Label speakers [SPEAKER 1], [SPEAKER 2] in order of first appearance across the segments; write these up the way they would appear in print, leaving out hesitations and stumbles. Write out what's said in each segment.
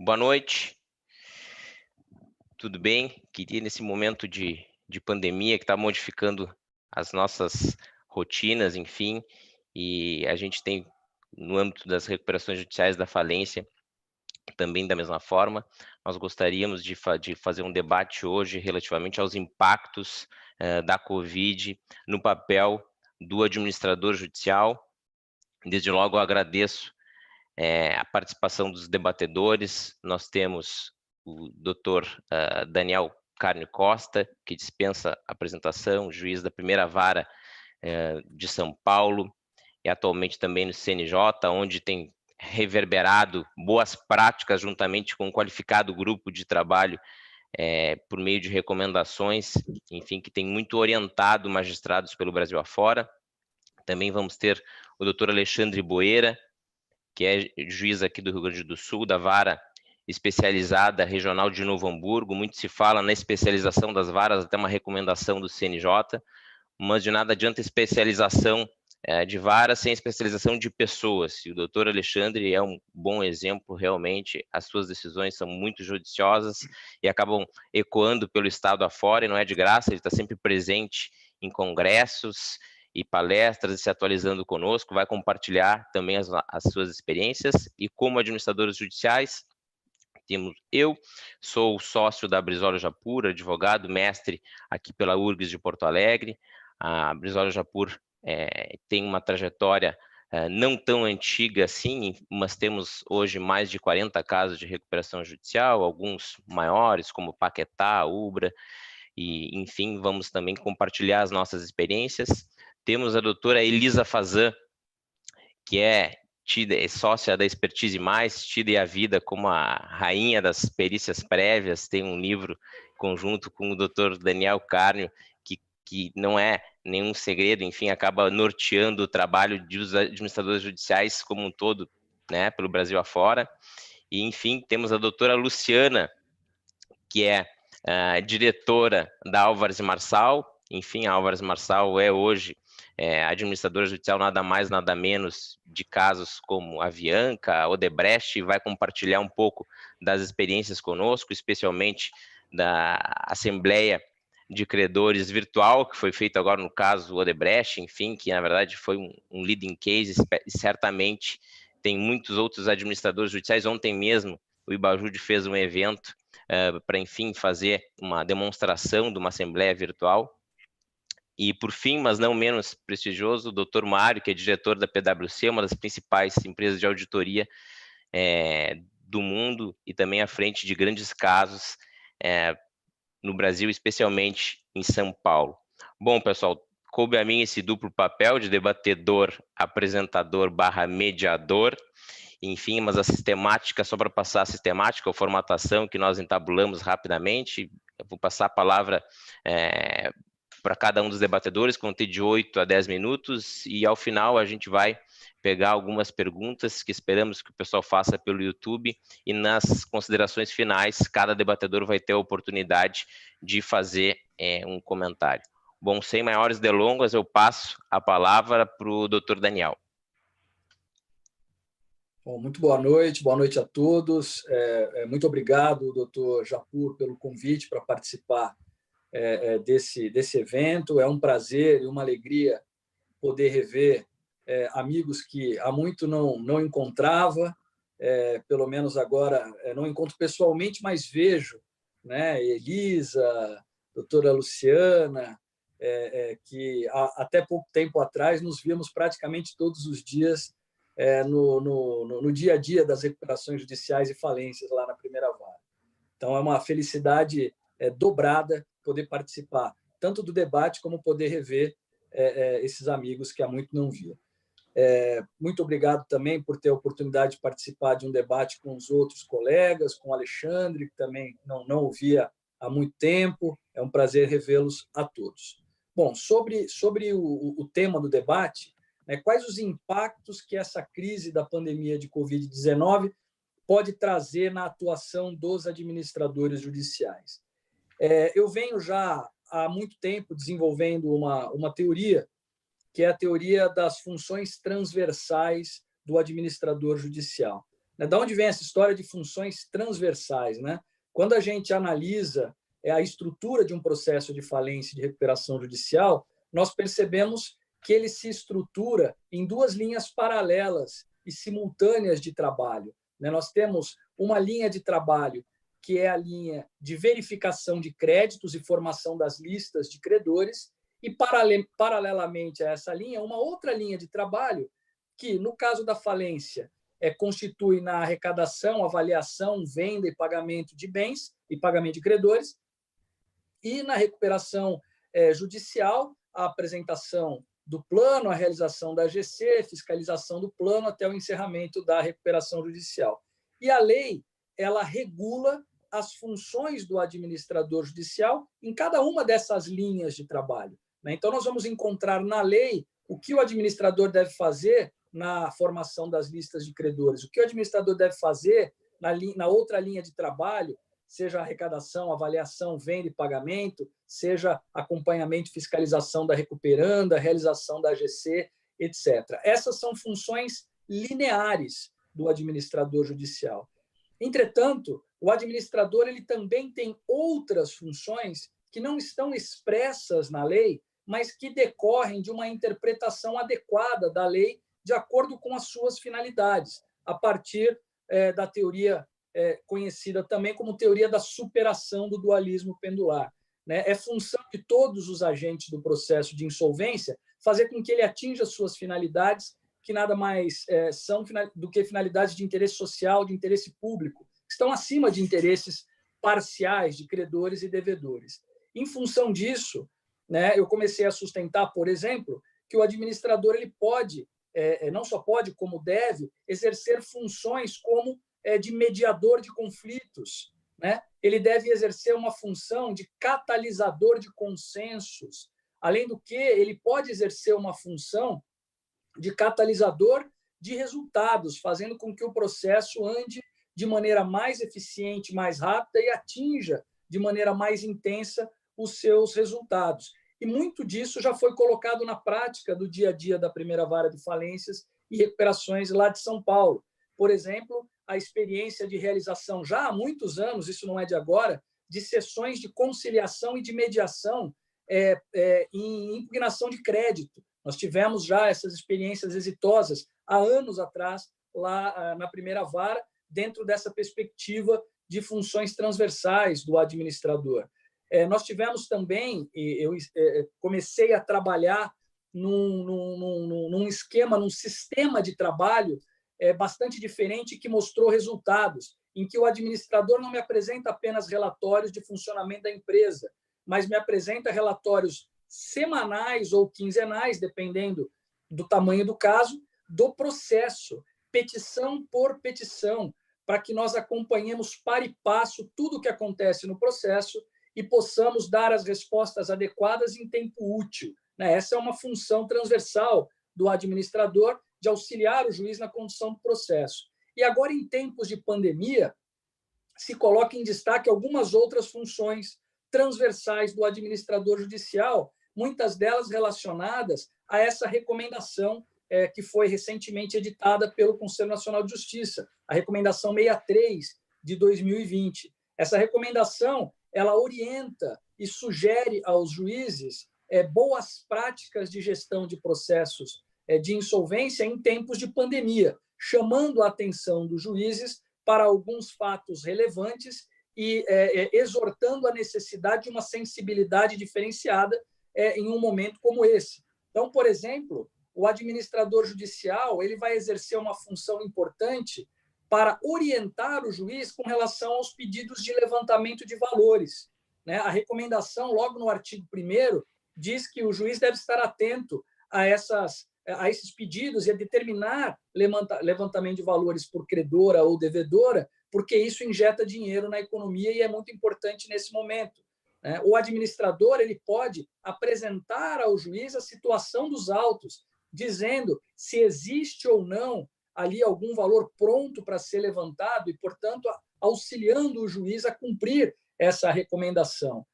[SPEAKER 1] Boa noite, tudo bem? Queria, nesse momento de pandemia que está modificando as nossas rotinas, enfim, e a gente tem, no âmbito das recuperações judiciais da falência, também da mesma forma, nós gostaríamos de fazer um debate hoje relativamente aos impactos da Covid no papel do administrador judicial. Desde logo, eu agradeço a participação dos debatedores. Nós temos o doutor Daniel Carne Costa, que dispensa apresentação, juiz da primeira vara de São Paulo, e atualmente também no CNJ, onde tem reverberado boas práticas juntamente com um qualificado grupo de trabalho por meio de recomendações, enfim, que tem muito orientado magistrados pelo Brasil afora. Também vamos ter o doutor Alexandre Boeira, que é juiz aqui do Rio Grande do Sul, da vara especializada regional de Novo Hamburgo. Muito se fala na especialização das varas, até uma recomendação do CNJ, mas de nada adianta especialização de varas sem especialização de pessoas. E o doutor Alexandre é um bom exemplo, realmente. As suas decisões são muito judiciosas e acabam ecoando pelo estado afora, e não é de graça, ele está sempre presente em congressos e palestras, e se atualizando conosco, vai compartilhar também as suas experiências. E como administradores judiciais, eu sou sócio da Brizola Japur, advogado, mestre aqui pela URGS de Porto Alegre. A Brizola Japur tem uma trajetória não tão antiga assim, mas temos hoje mais de 40 casos de recuperação judicial, alguns maiores, como Paquetá, Ubra, e enfim, vamos também compartilhar as nossas experiências. Temos a doutora Elisa Fazan, que é sócia da Expertise Mais, tida e a vida como a rainha das perícias prévias. Tem um livro conjunto com o doutor Daniel Carnio, que não é nenhum segredo, enfim, acaba norteando o trabalho dos administradores judiciais como um todo, né, pelo Brasil afora. E, enfim, temos a doutora Luciana, que é diretora da Álvares Marçal. Enfim, a Álvares Marçal é hoje administradora judicial nada mais, nada menos de casos como Avianca, Odebrecht, e vai compartilhar um pouco das experiências conosco, especialmente da Assembleia de Credores Virtual, que foi feito agora no caso Odebrecht, enfim, que na verdade foi um leading case, e certamente tem muitos outros administradores judiciais. Ontem mesmo o Ibajude fez um evento para, enfim, fazer uma demonstração de uma assembleia virtual. E, por fim, mas não menos prestigioso, o Dr. Mário, que é diretor da PwC, uma das principais empresas de auditoria do mundo, e também à frente de grandes casos no Brasil, especialmente em São Paulo. Bom, pessoal, coube a mim esse duplo papel de debatedor, apresentador / mediador. Enfim, mas a sistemática, só para passar a sistemática, a formatação que nós entabulamos rapidamente, eu vou passar a palavra para cada um dos debatedores, que vão ter de 8 a 10 minutos, e ao final a gente vai pegar algumas perguntas que esperamos que o pessoal faça pelo YouTube, e nas considerações finais, cada debatedor vai ter a oportunidade de fazer um comentário. Bom, sem maiores delongas, eu passo a palavra para o doutor Daniel.
[SPEAKER 2] Bom, muito boa noite a todos. Muito obrigado, doutor Japur, pelo convite para participar desse evento. É um prazer e uma alegria poder rever amigos que há muito não encontrava, pelo menos agora não encontro pessoalmente, mas vejo, né, Elisa, doutora Luciana, que até pouco tempo atrás nos víamos praticamente todos os dias no dia a dia das recuperações judiciais e falências lá na primeira vara. Então, é uma felicidade dobrada poder participar tanto do debate como poder rever esses amigos que há muito não via. Muito obrigado também por ter a oportunidade de participar de um debate com os outros colegas, com o Alexandre, que também não ouvia há muito tempo. É um prazer revê-los a todos. Bom, sobre o tema do debate, quais os impactos que essa crise da pandemia de Covid-19 pode trazer na atuação dos administradores judiciais? Eu venho já há muito tempo desenvolvendo uma teoria, que é a teoria das funções transversais do administrador judicial. Né? Da onde vem essa história de funções transversais? Né? Quando a gente analisa a estrutura de um processo de falência e de recuperação judicial, nós percebemos que ele se estrutura em duas linhas paralelas e simultâneas de trabalho. Né? Nós temos uma linha de trabalho que é a linha de verificação de créditos e formação das listas de credores, e, paralelamente a essa linha, uma outra linha de trabalho que, no caso da falência, constitui na arrecadação, avaliação, venda e pagamento de bens e pagamento de credores, e na recuperação judicial, a apresentação do plano, a realização da AGC, fiscalização do plano até o encerramento da recuperação judicial. E a lei, ela regula as funções do administrador judicial em cada uma dessas linhas de trabalho. Então, nós vamos encontrar na lei o que o administrador deve fazer na formação das listas de credores, o que o administrador deve fazer na outra linha de trabalho, seja arrecadação, avaliação, venda e pagamento, seja acompanhamento e fiscalização da recuperanda, realização da AGC, etc. Essas são funções lineares do administrador judicial. Entretanto, o administrador ele também tem outras funções que não estão expressas na lei, mas que decorrem de uma interpretação adequada da lei de acordo com as suas finalidades, a partir da teoria conhecida também como teoria da superação do dualismo pendular. É função de todos os agentes do processo de insolvência fazer com que ele atinja suas finalidades, que nada mais são do que finalidades de interesse social, de interesse público, que estão acima de interesses parciais de credores e devedores. Em função disso, eu comecei a sustentar, por exemplo, que o administrador ele pode, não só pode, como deve, exercer funções como de mediador de conflitos. Ele deve exercer uma função de catalisador de consensos. Além do que, ele pode exercer uma função de catalisador de resultados, fazendo com que o processo ande de maneira mais eficiente, mais rápida e atinja de maneira mais intensa os seus resultados. E muito disso já foi colocado na prática do dia a dia da primeira vara de falências e recuperações lá de São Paulo. Por exemplo, a experiência de realização, já há muitos anos, isso não é de agora, de sessões de conciliação e de mediação em impugnação de crédito. Nós tivemos já essas experiências exitosas há anos atrás, lá na primeira vara, dentro dessa perspectiva de funções transversais do administrador. Nós tivemos também, eu comecei a trabalhar num esquema, num sistema de trabalho bastante diferente que mostrou resultados, em que o administrador não me apresenta apenas relatórios de funcionamento da empresa, mas me apresenta relatórios semanais ou quinzenais, dependendo do tamanho do caso, do processo, petição por petição, para que nós acompanhemos para e passo tudo o que acontece no processo e possamos dar as respostas adequadas em tempo útil. Essa é uma função transversal do administrador, de auxiliar o juiz na condução do processo. E agora, em tempos de pandemia, se coloca em destaque algumas outras funções transversais do administrador judicial, muitas delas relacionadas a essa recomendação que foi recentemente editada pelo Conselho Nacional de Justiça, a Recomendação 63 de 2020. Essa recomendação ela orienta e sugere aos juízes boas práticas de gestão de processos de insolvência em tempos de pandemia, chamando a atenção dos juízes para alguns fatos relevantes e exortando a necessidade de uma sensibilidade diferenciada em um momento como esse. Então, por exemplo, o administrador judicial ele vai exercer uma função importante para orientar o juiz com relação aos pedidos de levantamento de valores. A recomendação, logo no artigo 1º, diz que o juiz deve estar atento a esses pedidos e a determinar levantamento de valores por credora ou devedora, porque isso injeta dinheiro na economia e é muito importante nesse momento. O administrador ele pode apresentar ao juiz a situação dos autos, dizendo se existe ou não ali algum valor pronto para ser levantado e, portanto, auxiliando o juiz a cumprir essa recomendação.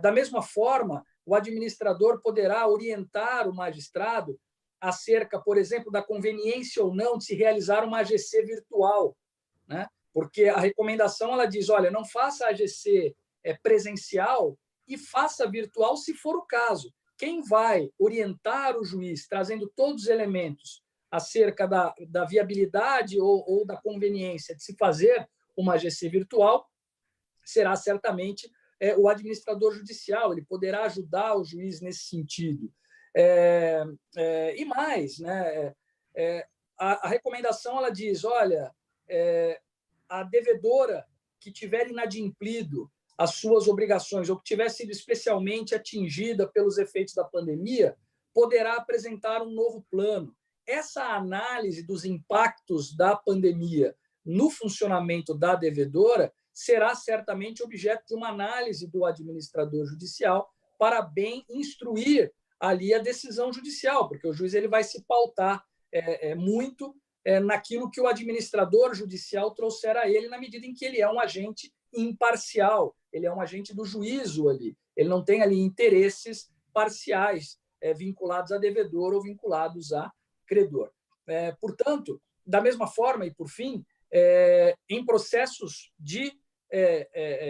[SPEAKER 2] Da mesma forma, o administrador poderá orientar o magistrado acerca, por exemplo, da conveniência ou não de se realizar uma AGC virtual, né? Porque a recomendação ela diz, olha, não faça AGC presencial e faça virtual se for o caso. Quem vai orientar o juiz, trazendo todos os elementos acerca da viabilidade ou da conveniência de se fazer uma AGC virtual, será certamente o administrador judicial. Ele poderá ajudar o juiz nesse sentido. E mais, né? A recomendação ela diz, olha, a devedora que tiver inadimplido as suas obrigações ou que tiver sido especialmente atingida pelos efeitos da pandemia, poderá apresentar um novo plano. Essa análise dos impactos da pandemia no funcionamento da devedora será certamente objeto de uma análise do administrador judicial para bem instruir ali a decisão judicial, porque o juiz ele vai se pautar muito naquilo que o administrador judicial trouxer a ele, na medida em que ele é um agente imparcial, ele é um agente do juízo ali, ele não tem ali interesses parciais vinculados a devedor ou vinculados a credor. Portanto, da mesma forma, e por fim, em processos de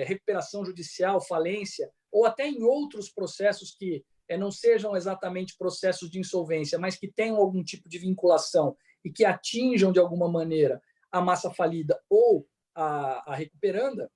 [SPEAKER 2] recuperação judicial, falência, ou até em outros processos que não sejam exatamente processos de insolvência, mas que tenham algum tipo de vinculação e que atinjam, de alguma maneira, a massa falida ou a recuperanda,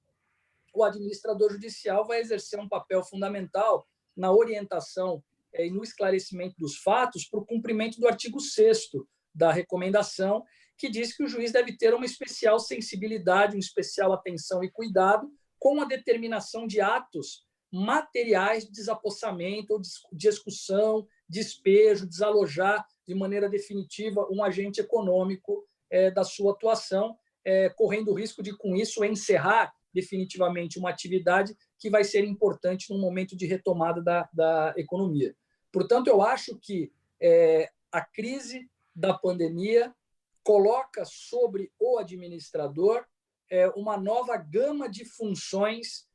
[SPEAKER 2] o administrador judicial vai exercer um papel fundamental na orientação e no esclarecimento dos fatos para o cumprimento do artigo 6º da recomendação, que diz que o juiz deve ter uma especial sensibilidade, uma especial atenção e cuidado com a determinação de atos materiais de desapossamento ou de execução, despejo, desalojar de maneira definitiva um agente econômico da sua atuação, correndo o risco de, com isso, encerrar definitivamente uma atividade que vai ser importante no momento de retomada da economia. Portanto, eu acho que a crise da pandemia coloca sobre o administrador uma nova gama de funções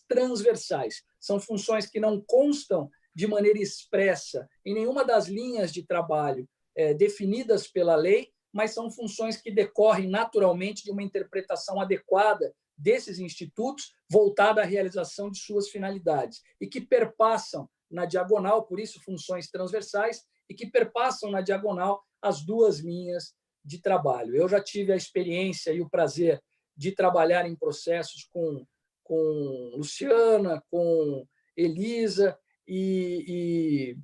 [SPEAKER 2] transversais. São funções que não constam de maneira expressa em nenhuma das linhas de trabalho definidas pela lei, mas são funções que decorrem naturalmente de uma interpretação adequada desses institutos voltada à realização de suas finalidades e que perpassam na diagonal, por isso funções transversais, e que perpassam na diagonal as duas linhas de trabalho. Eu já tive a experiência e o prazer de trabalhar em processos com Luciana, com Elisa, e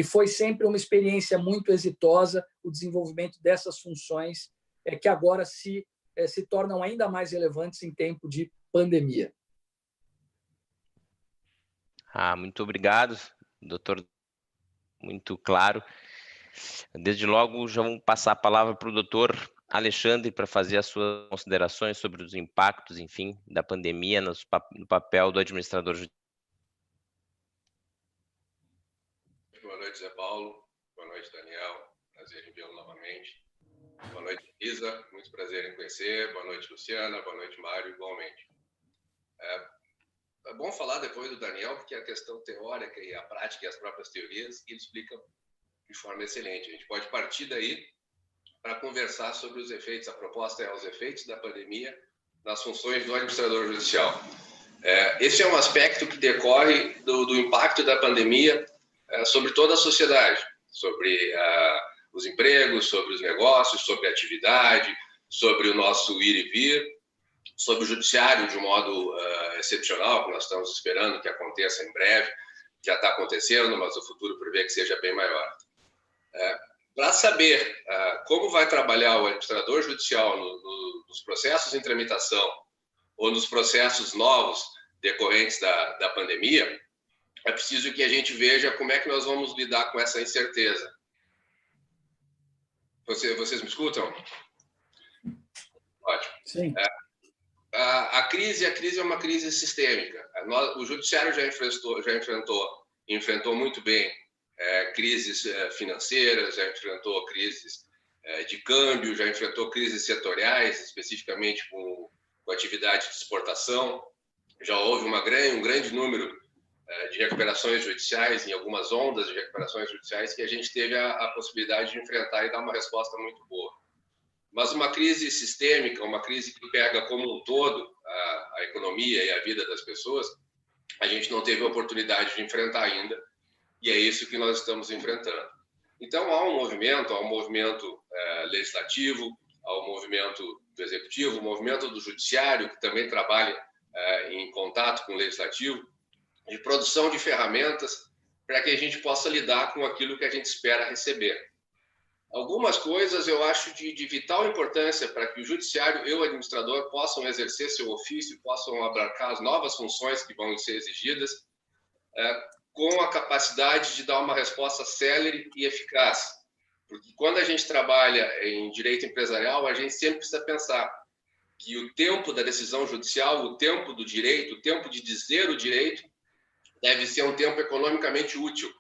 [SPEAKER 2] foi sempre uma experiência muito exitosa o desenvolvimento dessas funções que agora se tornam ainda mais relevantes em tempo de pandemia.
[SPEAKER 1] Muito obrigado, doutor. Muito claro. Desde logo, já vamos passar a palavra para o doutor Alexandre para fazer as suas considerações sobre os impactos, enfim, da pandemia no papel do administrador judicial.
[SPEAKER 3] Boa noite, Zé Paulo. Boa noite, Daniel. Prazer em vê-lo novamente. Boa noite, Isa. Muito prazer em conhecer. Boa noite, Luciana. Boa noite, Mário, igualmente. É bom falar depois do Daniel, porque a questão teórica e a prática e as próprias teorias ele explica de forma excelente. A gente pode partir daí para conversar sobre os efeitos. A proposta é os efeitos da pandemia nas funções do administrador judicial. Esse é um aspecto que decorre do impacto da pandemia sobre toda a sociedade, sobre os empregos, sobre os negócios, sobre a atividade, sobre o nosso ir e vir, sobre o judiciário de um modo excepcional, que nós estamos esperando que aconteça em breve, já está acontecendo, mas o futuro prevê que seja bem maior. Para saber como vai trabalhar o administrador judicial nos processos em tramitação ou nos processos novos decorrentes da pandemia, é preciso que a gente veja como é que nós vamos lidar com essa incerteza. Vocês me escutam? Ótimo.
[SPEAKER 2] Sim.
[SPEAKER 3] A crise é uma crise sistêmica. O judiciário já enfrentou muito bem crises financeiras, já enfrentou crises de câmbio, já enfrentou crises setoriais, especificamente com atividade de exportação. Já houve um grande número de recuperações judiciais, em algumas ondas de recuperações judiciais, que a gente teve a possibilidade de enfrentar e dar uma resposta muito boa. Mas uma crise sistêmica, uma crise que pega como um todo a economia e a vida das pessoas, a gente não teve a oportunidade de enfrentar ainda, e é isso que nós estamos enfrentando. Então, há um movimento legislativo, há um movimento do executivo, um movimento do judiciário, que também trabalha em contato com o legislativo, de produção de ferramentas para que a gente possa lidar com aquilo que a gente espera receber. Algumas coisas eu acho de vital importância para que o judiciário e o administrador possam exercer seu ofício, possam abarcar as novas funções que vão ser exigidas, com a capacidade de dar uma resposta célere e eficaz. Porque quando a gente trabalha em direito empresarial, a gente sempre precisa pensar que o tempo da decisão judicial, o tempo do direito, o tempo de dizer o direito, deve ser um tempo economicamente útil.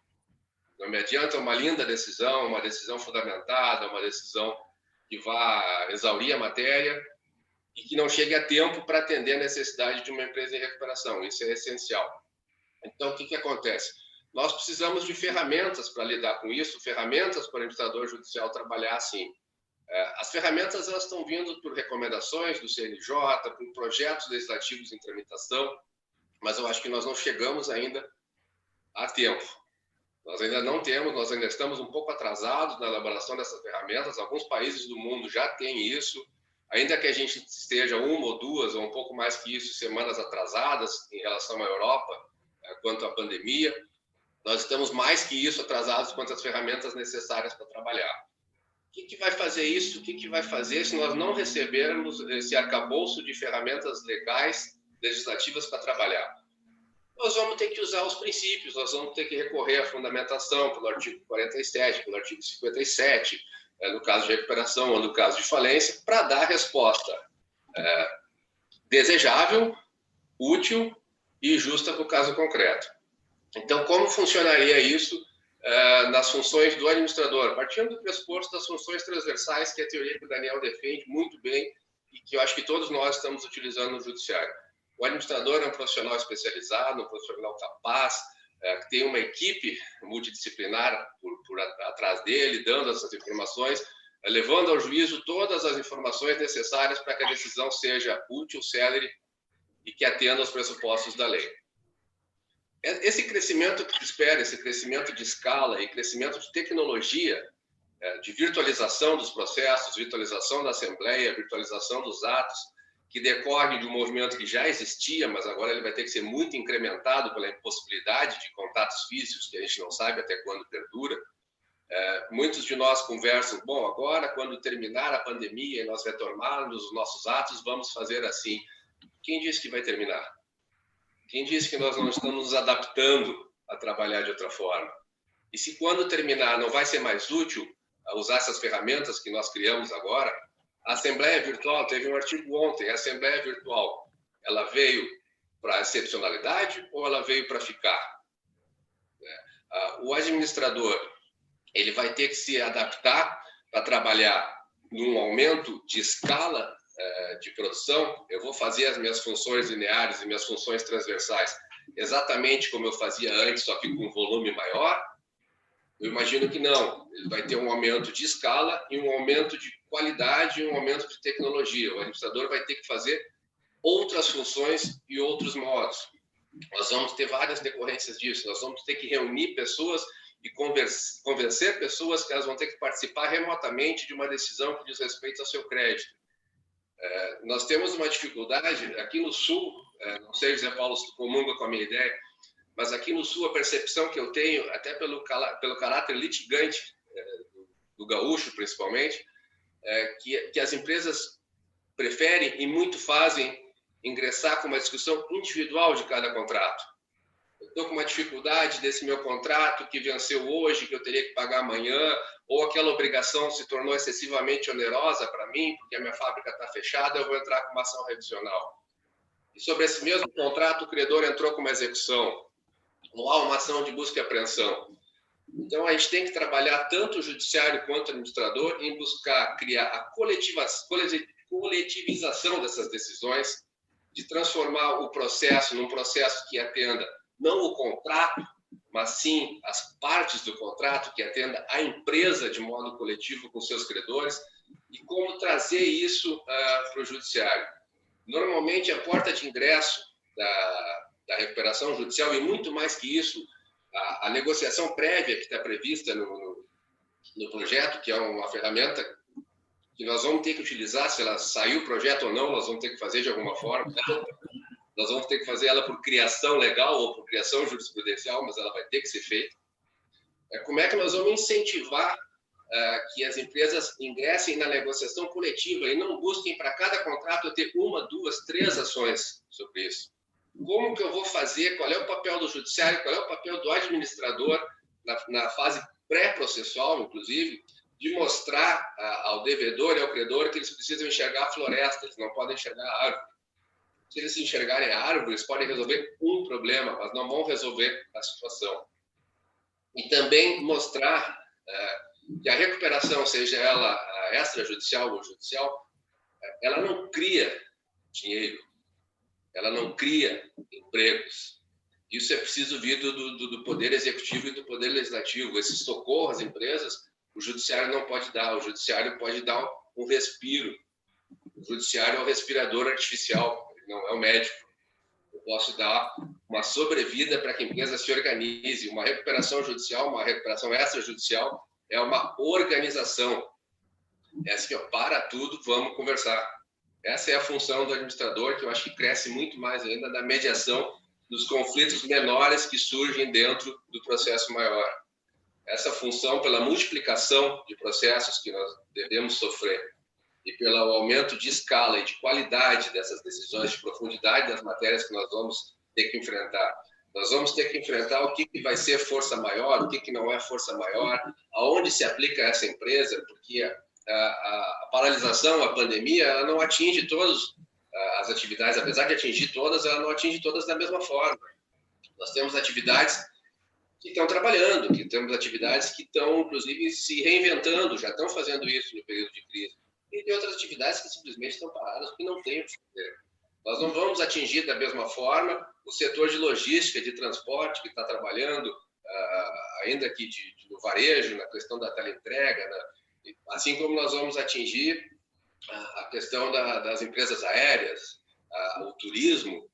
[SPEAKER 3] Não me adianta uma linda decisão, uma decisão fundamentada, uma decisão que vá exaurir a matéria e que não chegue a tempo para atender a necessidade de uma empresa em recuperação. Isso é essencial. Então, o que acontece? Nós precisamos de ferramentas para lidar com isso, ferramentas para o administrador judicial trabalhar assim. As ferramentas elas estão vindo por recomendações do CNJ, por projetos legislativos em tramitação, mas eu acho que nós não chegamos ainda a tempo. Nós ainda não temos, nós ainda estamos um pouco atrasados na elaboração dessas ferramentas. Alguns países do mundo já têm isso, ainda que a gente esteja uma ou duas, ou um pouco mais que isso, semanas atrasadas em relação à Europa, quanto à pandemia. Nós estamos mais que isso atrasados quanto às ferramentas necessárias para trabalhar. O que vai fazer isso? O que vai fazer se nós não recebermos esse arcabouço de ferramentas legais, legislativas para trabalhar? Nós vamos ter que usar os princípios, nós vamos ter que recorrer à fundamentação pelo artigo 47, pelo artigo 57, no caso de recuperação ou no caso de falência, para dar a resposta desejável, útil e justa para o caso concreto. Então, como funcionaria isso nas funções do administrador? Partindo do pressuposto das funções transversais, que é a teoria que o Daniel defende muito bem e que eu acho que todos nós estamos utilizando no judiciário. O administrador é um profissional especializado, um profissional capaz, que tem uma equipe multidisciplinar por atrás dele, dando essas informações, levando ao juízo todas as informações necessárias para que a decisão seja útil, célere e que atenda aos pressupostos da lei. Esse crescimento que se espera, esse crescimento de escala e crescimento de tecnologia, de virtualização dos processos, virtualização da Assembleia, virtualização dos atos, que decorre de um movimento que já existia, mas agora ele vai ter que ser muito incrementado pela impossibilidade de contatos físicos, que a gente não sabe até quando perdura. Muitos de nós conversam, bom, agora, quando terminar a pandemia e nós retomarmos os nossos atos, vamos fazer assim. Quem disse que vai terminar? Quem disse que nós não estamos nos adaptando a trabalhar de outra forma? E se quando terminar não vai ser mais útil usar essas ferramentas que nós criamos agora, a Assembleia Virtual, teve um artigo ontem, a Assembleia Virtual, ela veio para excepcionalidade ou ela veio para ficar? O administrador, ele vai ter que se adaptar para trabalhar num aumento de escala de produção. Eu vou fazer as minhas funções lineares e minhas funções transversais exatamente como eu fazia antes, só que com volume maior? Eu imagino que não. Ele vai ter um aumento de escala e um aumento de qualidade e um aumento de tecnologia. O administrador vai ter que fazer outras funções e outros modos. Nós vamos ter várias decorrências disso. Nós vamos ter que reunir pessoas e convencer pessoas que elas vão ter que participar remotamente de uma decisão que diz respeito ao seu crédito. Nós temos uma dificuldade aqui no Sul, não sei, José Paulo, se comunga com a minha ideia, mas aqui no Sul a percepção que eu tenho, até pelo caráter litigante do gaúcho principalmente, que as empresas preferem e muito fazem ingressar com uma discussão individual de cada contrato. Eu estou com uma dificuldade desse meu contrato que venceu hoje, que eu teria que pagar amanhã, ou aquela obrigação se tornou excessivamente onerosa para mim, porque a minha fábrica está fechada, eu vou entrar com uma ação revisional. E sobre esse mesmo contrato, o credor entrou com uma execução. Não há uma ação de busca e apreensão. Então, a gente tem que trabalhar tanto o judiciário quanto o administrador em buscar criar a coletivização dessas decisões, de transformar o processo num processo que atenda não o contrato, mas sim as partes do contrato que atenda a empresa de modo coletivo com seus credores, e como trazer isso para o judiciário. Normalmente, a porta de ingresso da recuperação judicial, e muito mais que isso, a negociação prévia que está prevista no projeto, que é uma ferramenta que nós vamos ter que utilizar, se ela sair o projeto ou não, nós vamos ter que fazer de alguma forma. Nós vamos ter que fazer ela por criação legal ou por criação jurisprudencial, mas ela vai ter que ser feita. Como é que nós vamos incentivar que as empresas ingressem na negociação coletiva e não busquem para cada contrato ter 1, 2, 3 ações sobre isso? Como que eu vou fazer? Qual é o papel do judiciário? Qual é o papel do administrador na fase pré-processual, inclusive, de mostrar ao devedor e ao credor que eles precisam enxergar a floresta, eles não podem enxergar a árvore. Se eles enxergarem a árvore, eles podem resolver um problema, mas não vão resolver a situação. E também mostrar que a recuperação, seja ela extrajudicial ou judicial, ela não cria dinheiro, ela não cria empregos. Isso é preciso vir do Poder Executivo e do Poder Legislativo. Esse socorro às empresas, o judiciário não pode dar. O judiciário pode dar um respiro. O judiciário é o respirador artificial, ele não é o médico. Eu posso dar uma sobrevida para que a empresa se organize. Uma recuperação judicial, uma recuperação extrajudicial é uma organização. É assim, para tudo, vamos conversar. Essa é a função do administrador, que eu acho que cresce muito mais ainda da mediação dos conflitos menores que surgem dentro do processo maior. Essa função, pela multiplicação de processos que nós devemos sofrer e pelo aumento de escala e de qualidade dessas decisões, de profundidade das matérias que nós vamos ter que enfrentar. Nós vamos ter que enfrentar o que vai ser força maior, o que não é força maior, aonde se aplica essa empresa, porque a paralisação, a pandemia, ela não atinge todas as atividades, apesar de atingir todas, ela não atinge todas da mesma forma. Nós temos atividades que estão trabalhando, que temos atividades que estão, inclusive, se reinventando, já estão fazendo isso no período de crise. E tem outras atividades que simplesmente estão paradas porque não tem o que fazer. Nós não vamos atingir da mesma forma o setor de logística, de transporte, que está trabalhando, ainda aqui no varejo, na questão da teleentrega, assim como nós vamos atingir a questão das empresas aéreas, o turismo.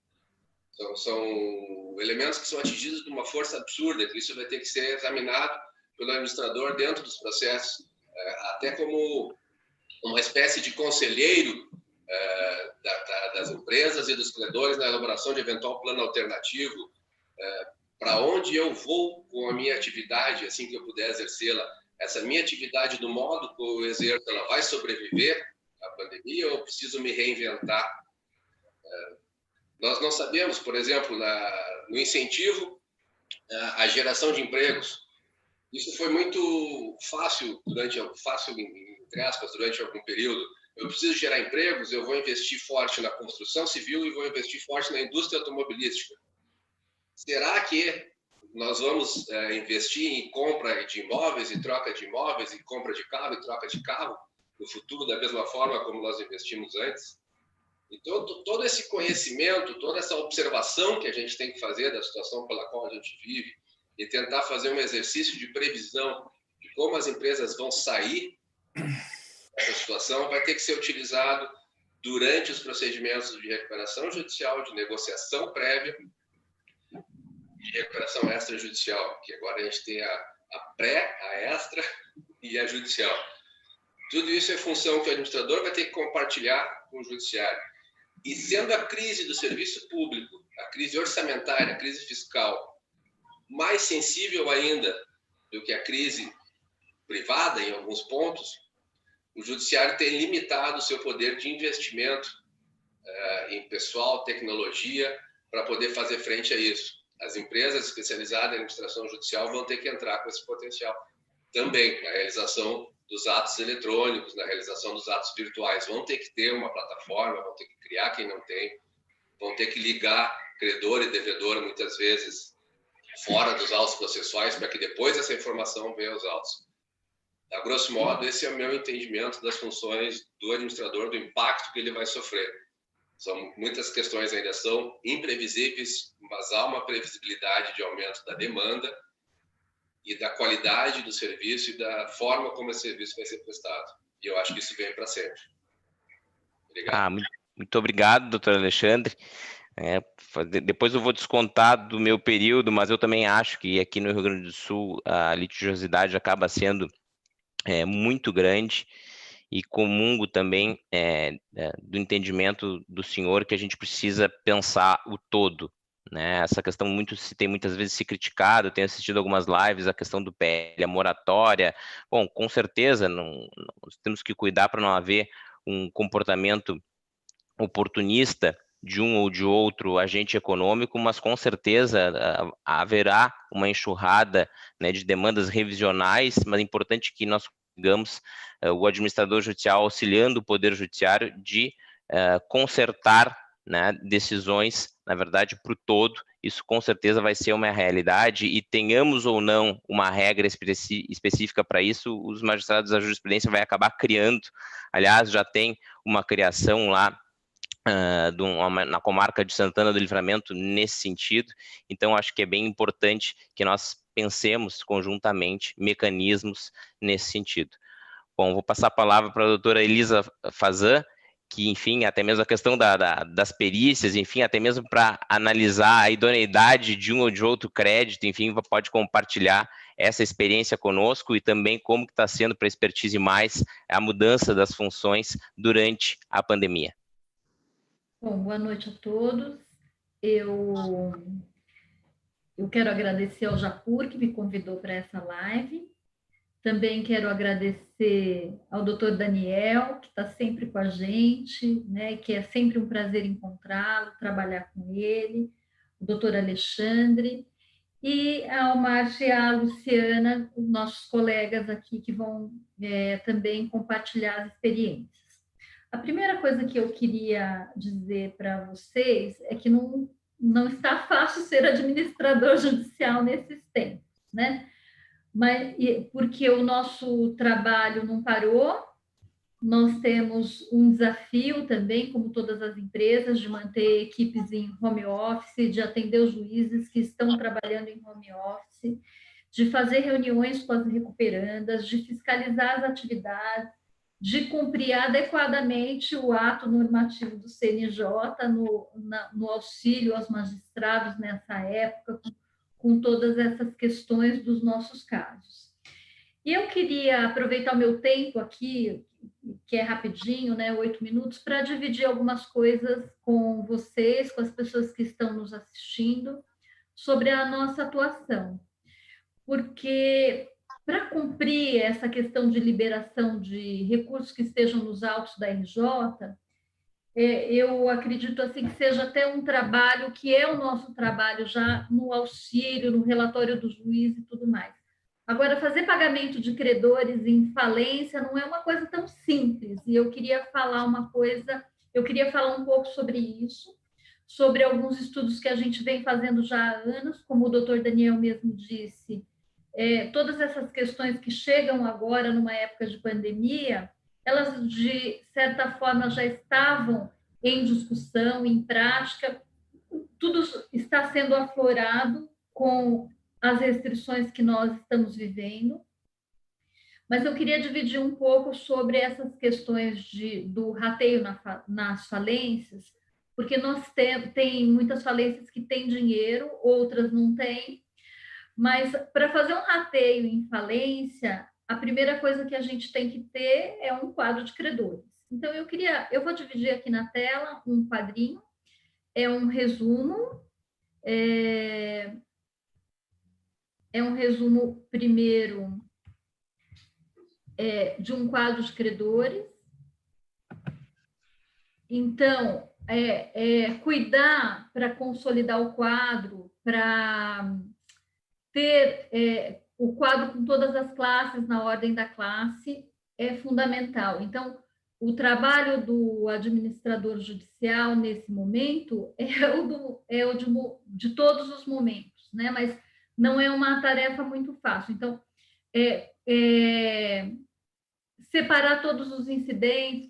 [SPEAKER 3] São elementos que são atingidos de uma força absurda, que isso vai ter que ser examinado pelo administrador dentro dos processos, até como uma espécie de conselheiro das empresas e dos credores na elaboração de eventual plano alternativo, para onde eu vou com a minha atividade, assim que eu puder exercê-la. Essa minha atividade, do modo que eu exerço, ela vai sobreviver à pandemia ou eu preciso me reinventar? Nós não sabemos, por exemplo, no incentivo à geração de empregos. Isso foi muito fácil, entre aspas, durante algum período. Eu preciso gerar empregos, eu vou investir forte na construção civil e vou investir forte na indústria automobilística. Será que nós vamos investir em compra de imóveis e troca de imóveis, e compra de carro e troca de carro, no futuro, da mesma forma como nós investimos antes? Então, todo esse conhecimento, toda essa observação que a gente tem que fazer da situação pela qual a gente vive e tentar fazer um exercício de previsão de como as empresas vão sair dessa situação vai ter que ser utilizado durante os procedimentos de recuperação judicial, de negociação prévia, de recuperação extrajudicial, que agora a gente tem a pré, a extra e a judicial. Tudo isso é função que o administrador vai ter que compartilhar com o judiciário. E sendo a crise do serviço público, a crise orçamentária, a crise fiscal, mais sensível ainda do que a crise privada em alguns pontos, o judiciário tem limitado o seu poder de investimento em pessoal, tecnologia, para poder fazer frente a isso. As empresas especializadas em administração judicial vão ter que entrar com esse potencial também, na realização dos atos eletrônicos, na realização dos atos virtuais. Vão ter que ter uma plataforma, vão ter que criar quem não tem, vão ter que ligar credor e devedor, muitas vezes, fora dos autos processuais, para que depois essa informação venha aos autos. A grosso modo, esse é o meu entendimento das funções do administrador, do impacto que ele vai sofrer. Muitas questões ainda são imprevisíveis, mas há uma previsibilidade de aumento da demanda e da qualidade do serviço e da forma como esse serviço vai ser prestado. E eu acho que isso vem para sempre. Obrigado.
[SPEAKER 1] Muito obrigado, doutor Alexandre. Depois eu vou descontar do meu período, mas eu também acho que aqui no Rio Grande do Sul a litigiosidade acaba sendo muito grande, e comungo também do entendimento do senhor que a gente precisa pensar o todo, né? Essa questão tem muitas vezes se criticado, tenho assistido algumas lives, a questão do PL, a moratória. Bom, com certeza nós temos que cuidar para não haver um comportamento oportunista de um ou de outro agente econômico, mas com certeza haverá uma enxurrada, né, de demandas revisionais, mas é importante que nós digamos, o administrador judicial auxiliando o Poder Judiciário de consertar, né, decisões, na verdade, para o todo. Isso com certeza vai ser uma realidade, e tenhamos ou não uma regra específica para isso, os magistrados da jurisprudência vai acabar criando. Aliás, já tem uma criação lá na comarca de Santana do Livramento nesse sentido. Então acho que é bem importante que nós pensemos conjuntamente mecanismos nesse sentido. Bom, vou passar a palavra para a doutora Elisa Fazan, que, enfim, até mesmo a questão das perícias, enfim, até mesmo para analisar a idoneidade de um ou de outro crédito, enfim, pode compartilhar essa experiência conosco e também como que está sendo para a Expertise Mais a mudança das funções durante a pandemia.
[SPEAKER 4] Bom, boa noite a todos. Eu quero agradecer ao Japur, que me convidou para essa live. Também quero agradecer ao doutor Daniel, que está sempre com a gente, né, que é sempre um prazer encontrá-lo, trabalhar com ele, o doutor Alexandre, e ao Márcio e à Luciana, os nossos colegas aqui que vão também compartilhar as experiências. A primeira coisa que eu queria dizer para vocês é que não está fácil ser administrador judicial nesses tempos, né? Mas porque o nosso trabalho não parou, nós temos um desafio também, como todas as empresas, de manter equipes em home office, de atender os juízes que estão trabalhando em home office, de fazer reuniões com as recuperandas, de fiscalizar as atividades, de cumprir adequadamente o ato normativo do CNJ no auxílio aos magistrados nessa época, com todas essas questões dos nossos casos. E eu queria aproveitar o meu tempo aqui, que é rapidinho, né, 8 minutos, para dividir algumas coisas com vocês, com as pessoas que estão nos assistindo, sobre a nossa atuação. Porque para cumprir essa questão de liberação de recursos que estejam nos autos da RJ, eu acredito assim que seja até um trabalho que é o nosso trabalho já no auxílio, no relatório do juiz e tudo mais. Agora, fazer pagamento de credores em falência não é uma coisa tão simples, e eu queria falar um pouco sobre isso, sobre alguns estudos que a gente vem fazendo já há anos, como o doutor Daniel mesmo disse, todas essas questões que chegam agora numa época de pandemia, elas, de certa forma, já estavam em discussão, em prática, tudo está sendo aflorado com as restrições que nós estamos vivendo. Mas eu queria dividir um pouco sobre essas questões do rateio nas falências, porque nós tem muitas falências que têm dinheiro, outras não têm, mas para fazer um rateio em falência, a primeira coisa que a gente tem que ter é um quadro de credores. Então, eu vou dividir aqui na tela um quadrinho, é um resumo, primeiro, de um quadro de credores. Então, cuidar para consolidar o quadro, para ter o quadro com todas as classes na ordem da classe é fundamental. Então, o trabalho do administrador judicial nesse momento é o de todos os momentos, né? Mas não é uma tarefa muito fácil. Então, separar todos os incidentes,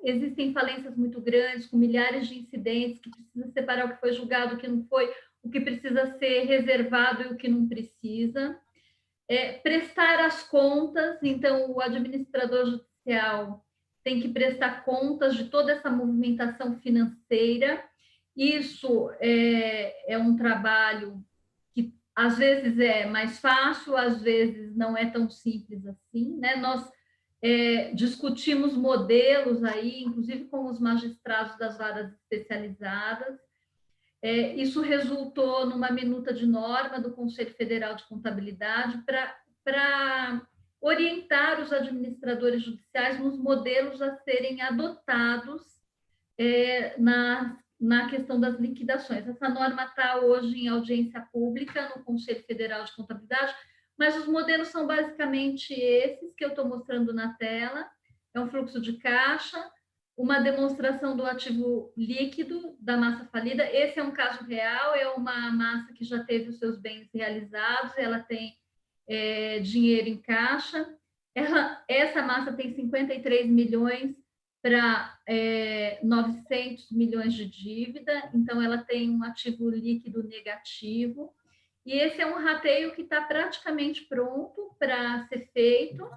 [SPEAKER 4] existem falências muito grandes, com milhares de incidentes, que precisa separar o que foi julgado, o que não foi, o que precisa ser reservado e o que não precisa. Prestar as contas, então o administrador judicial tem que prestar contas de toda essa movimentação financeira. Isso é um trabalho que às vezes é mais fácil, às vezes não é tão simples assim, né? Nós discutimos modelos aí, inclusive com os magistrados das varas especializadas. Isso resultou numa minuta de norma do Conselho Federal de Contabilidade para orientar os administradores judiciais nos modelos a serem adotados na questão das liquidações. Essa norma está hoje em audiência pública no Conselho Federal de Contabilidade, mas os modelos são basicamente esses que eu estou mostrando na tela. É um fluxo de caixa, uma demonstração do ativo líquido da massa falida. Esse é um caso real, é uma massa que já teve os seus bens realizados, ela tem dinheiro em caixa. Essa massa tem 53 milhões para 900 milhões de dívida, então ela tem um ativo líquido negativo. E esse é um rateio que está praticamente pronto para ser feito.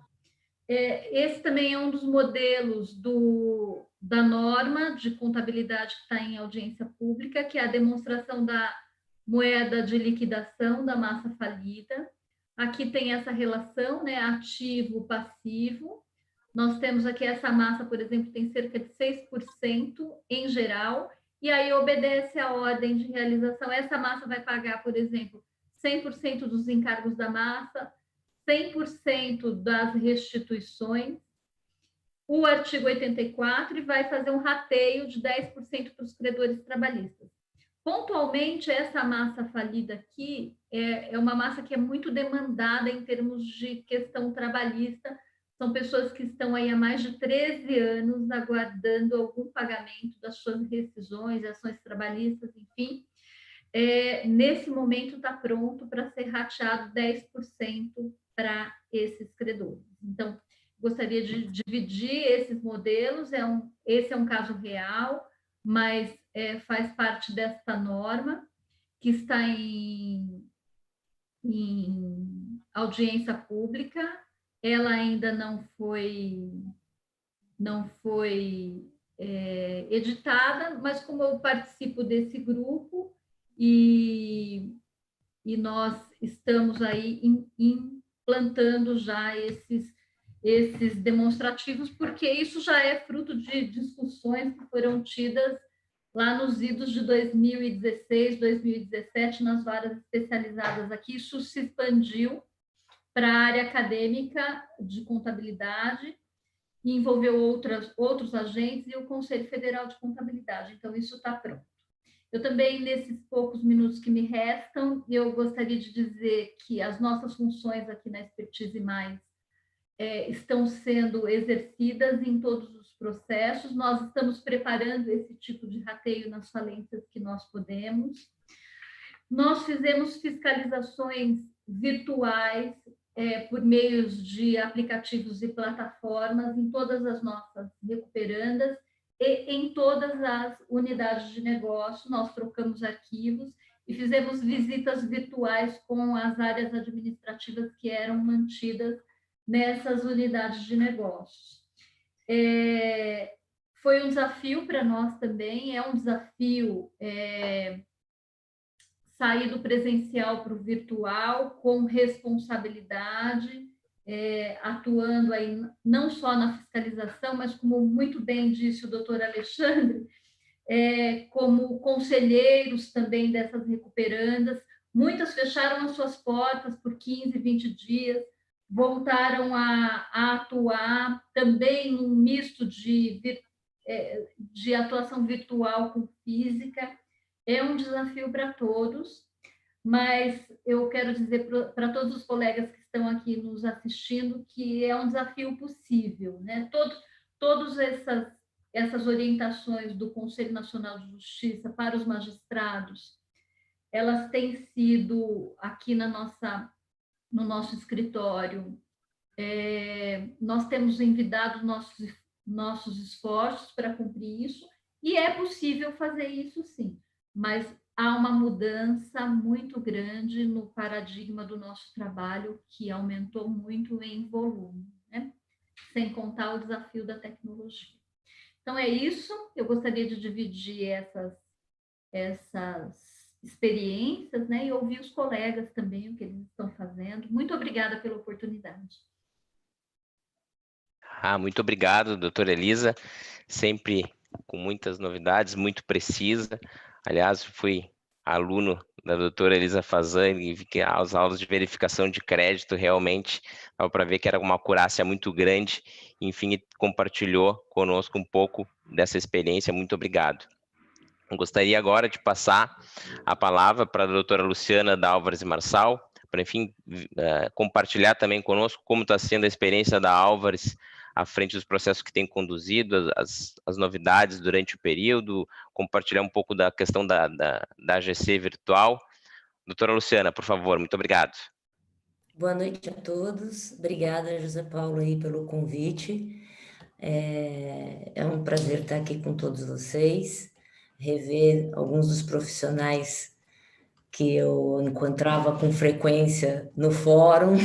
[SPEAKER 4] Esse também é um dos modelos da norma de contabilidade que está em audiência pública, que é a demonstração da moeda de liquidação da massa falida. Aqui tem essa relação, né, ativo-passivo. Nós temos aqui essa massa, por exemplo, tem cerca de 6% em geral, e aí obedece à ordem de realização. Essa massa vai pagar, por exemplo, 100% dos encargos da massa, 100% das restituições, o artigo 84, e vai fazer um rateio de 10% para os credores trabalhistas. Pontualmente, essa massa falida aqui é uma massa que é muito demandada em termos de questão trabalhista. São pessoas que estão aí há mais de 13 anos aguardando algum pagamento das suas rescisões, ações trabalhistas, enfim. Nesse momento está pronto para ser rateado 10% para esses credores. Então, gostaria de dividir esses modelos. Esse é um caso real, mas faz parte desta norma que está em audiência pública. Ela ainda não foi editada, mas como eu participo desse grupo e nós estamos aí implantando já esses demonstrativos, porque isso já é fruto de discussões que foram tidas lá nos idos de 2016, 2017, nas varas especializadas aqui. Isso se expandiu para a área acadêmica de contabilidade e envolveu outros agentes e o Conselho Federal de Contabilidade. Então, isso está pronto. Eu também, nesses poucos minutos que me restam, eu gostaria de dizer que as nossas funções aqui na Expertise Mais estão sendo exercidas em todos os processos. Nós estamos preparando esse tipo de rateio nas falências que nós podemos. Nós fizemos fiscalizações virtuais por meios de aplicativos e plataformas em todas as nossas recuperandas e em todas as unidades de negócio. Nós trocamos arquivos e fizemos visitas virtuais com as áreas administrativas que eram mantidas nessas unidades de negócios. Foi um desafio para nós também, é um desafio sair do presencial para o virtual com responsabilidade, atuando aí não só na fiscalização, mas como muito bem disse o doutor Alexandre, como conselheiros também dessas recuperandas. Muitas fecharam as suas portas por 15, 20 dias, voltaram a atuar também num misto de atuação virtual com física. É um desafio para todos, mas eu quero dizer para todos os colegas que estão aqui nos assistindo que é um desafio possível, né? Todas essas orientações do Conselho Nacional de Justiça para os magistrados, elas têm sido aqui no nosso escritório, nós temos envidado nossos nossos esforços para cumprir isso, e é possível fazer isso sim, mas há uma mudança muito grande no paradigma do nosso trabalho, que aumentou muito em volume, né? Sem contar o desafio da tecnologia. Então é isso, eu gostaria de dividir essas experiências, né, e ouvir os colegas também, o que eles estão fazendo. Muito obrigada pela oportunidade.
[SPEAKER 1] Muito obrigado, doutora Elisa, sempre com muitas novidades, muito precisa. Aliás, fui aluno da doutora Elisa Fazani e vi que as aulas de verificação de crédito realmente dava para ver que era uma acurácia muito grande. Enfim, compartilhou conosco um pouco dessa experiência. Muito obrigado. Eu gostaria agora de passar a palavra para a doutora Luciana da Álvares e Marçal, para, enfim, compartilhar também conosco como está sendo a experiência da Álvares à frente dos processos que tem conduzido, as novidades durante o período, compartilhar um pouco da questão da AGC virtual. Doutora Luciana, por favor, muito obrigado.
[SPEAKER 5] Boa noite a todos. Obrigada, José Paulo, aí pelo convite. É um prazer estar aqui com todos vocês, rever alguns dos profissionais que eu encontrava com frequência no fórum,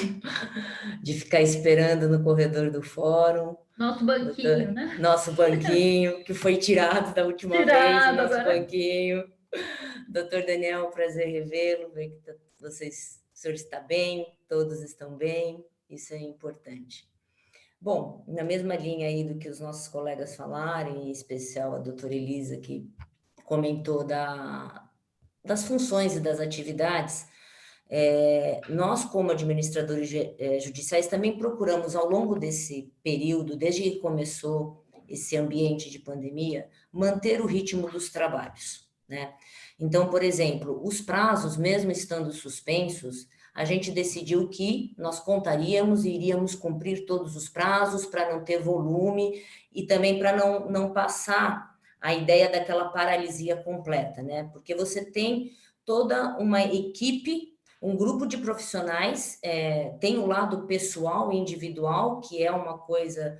[SPEAKER 5] de ficar esperando no corredor do fórum.
[SPEAKER 4] Nosso banquinho, né?
[SPEAKER 5] Nosso banquinho, que foi tirado da última vez, o nosso banquinho. Doutor Daniel, prazer revê-lo, ver que o senhor está bem, todos estão bem, isso é importante. Bom, na mesma linha aí do que os nossos colegas falaram, em especial a doutora Elisa, que comentou das funções e das atividades, nós, como administradores judiciais, também procuramos, ao longo desse período, desde que começou esse ambiente de pandemia, manter o ritmo dos trabalhos, né? Então, por exemplo, os prazos, mesmo estando suspensos, a gente decidiu que nós contaríamos e iríamos cumprir todos os prazos para não ter volume e também para não passar a ideia daquela paralisia completa, né? Porque você tem toda uma equipe, um grupo de profissionais, tem o lado pessoal e individual, que é uma coisa,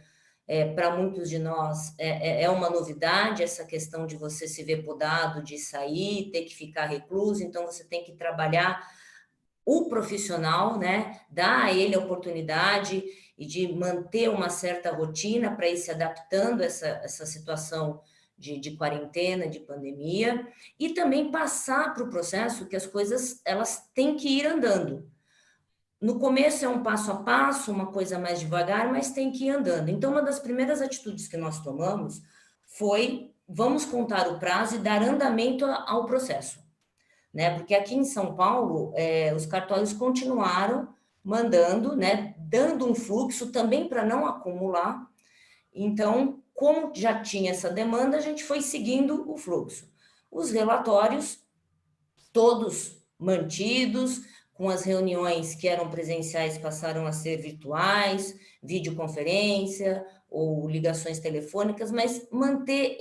[SPEAKER 5] para muitos de nós, é uma novidade, essa questão de você se ver podado, de sair, ter que ficar recluso, então você tem que trabalhar o profissional, né, dar a ele a oportunidade e de manter uma certa rotina para ir se adaptando a essa situação de quarentena, de pandemia, e também passar para o processo que as coisas elas têm que ir andando. No começo é um passo a passo, uma coisa mais devagar, mas tem que ir andando. Então, uma das primeiras atitudes que nós tomamos foi, vamos contar o prazo e dar andamento ao processo, né? Porque aqui em São Paulo, os cartórios continuaram mandando, né, dando um fluxo também para não acumular. Então, como já tinha essa demanda, a gente foi seguindo o fluxo. Os relatórios, todos mantidos, com as reuniões que eram presenciais passaram a ser virtuais, videoconferência ou ligações telefônicas, mas manter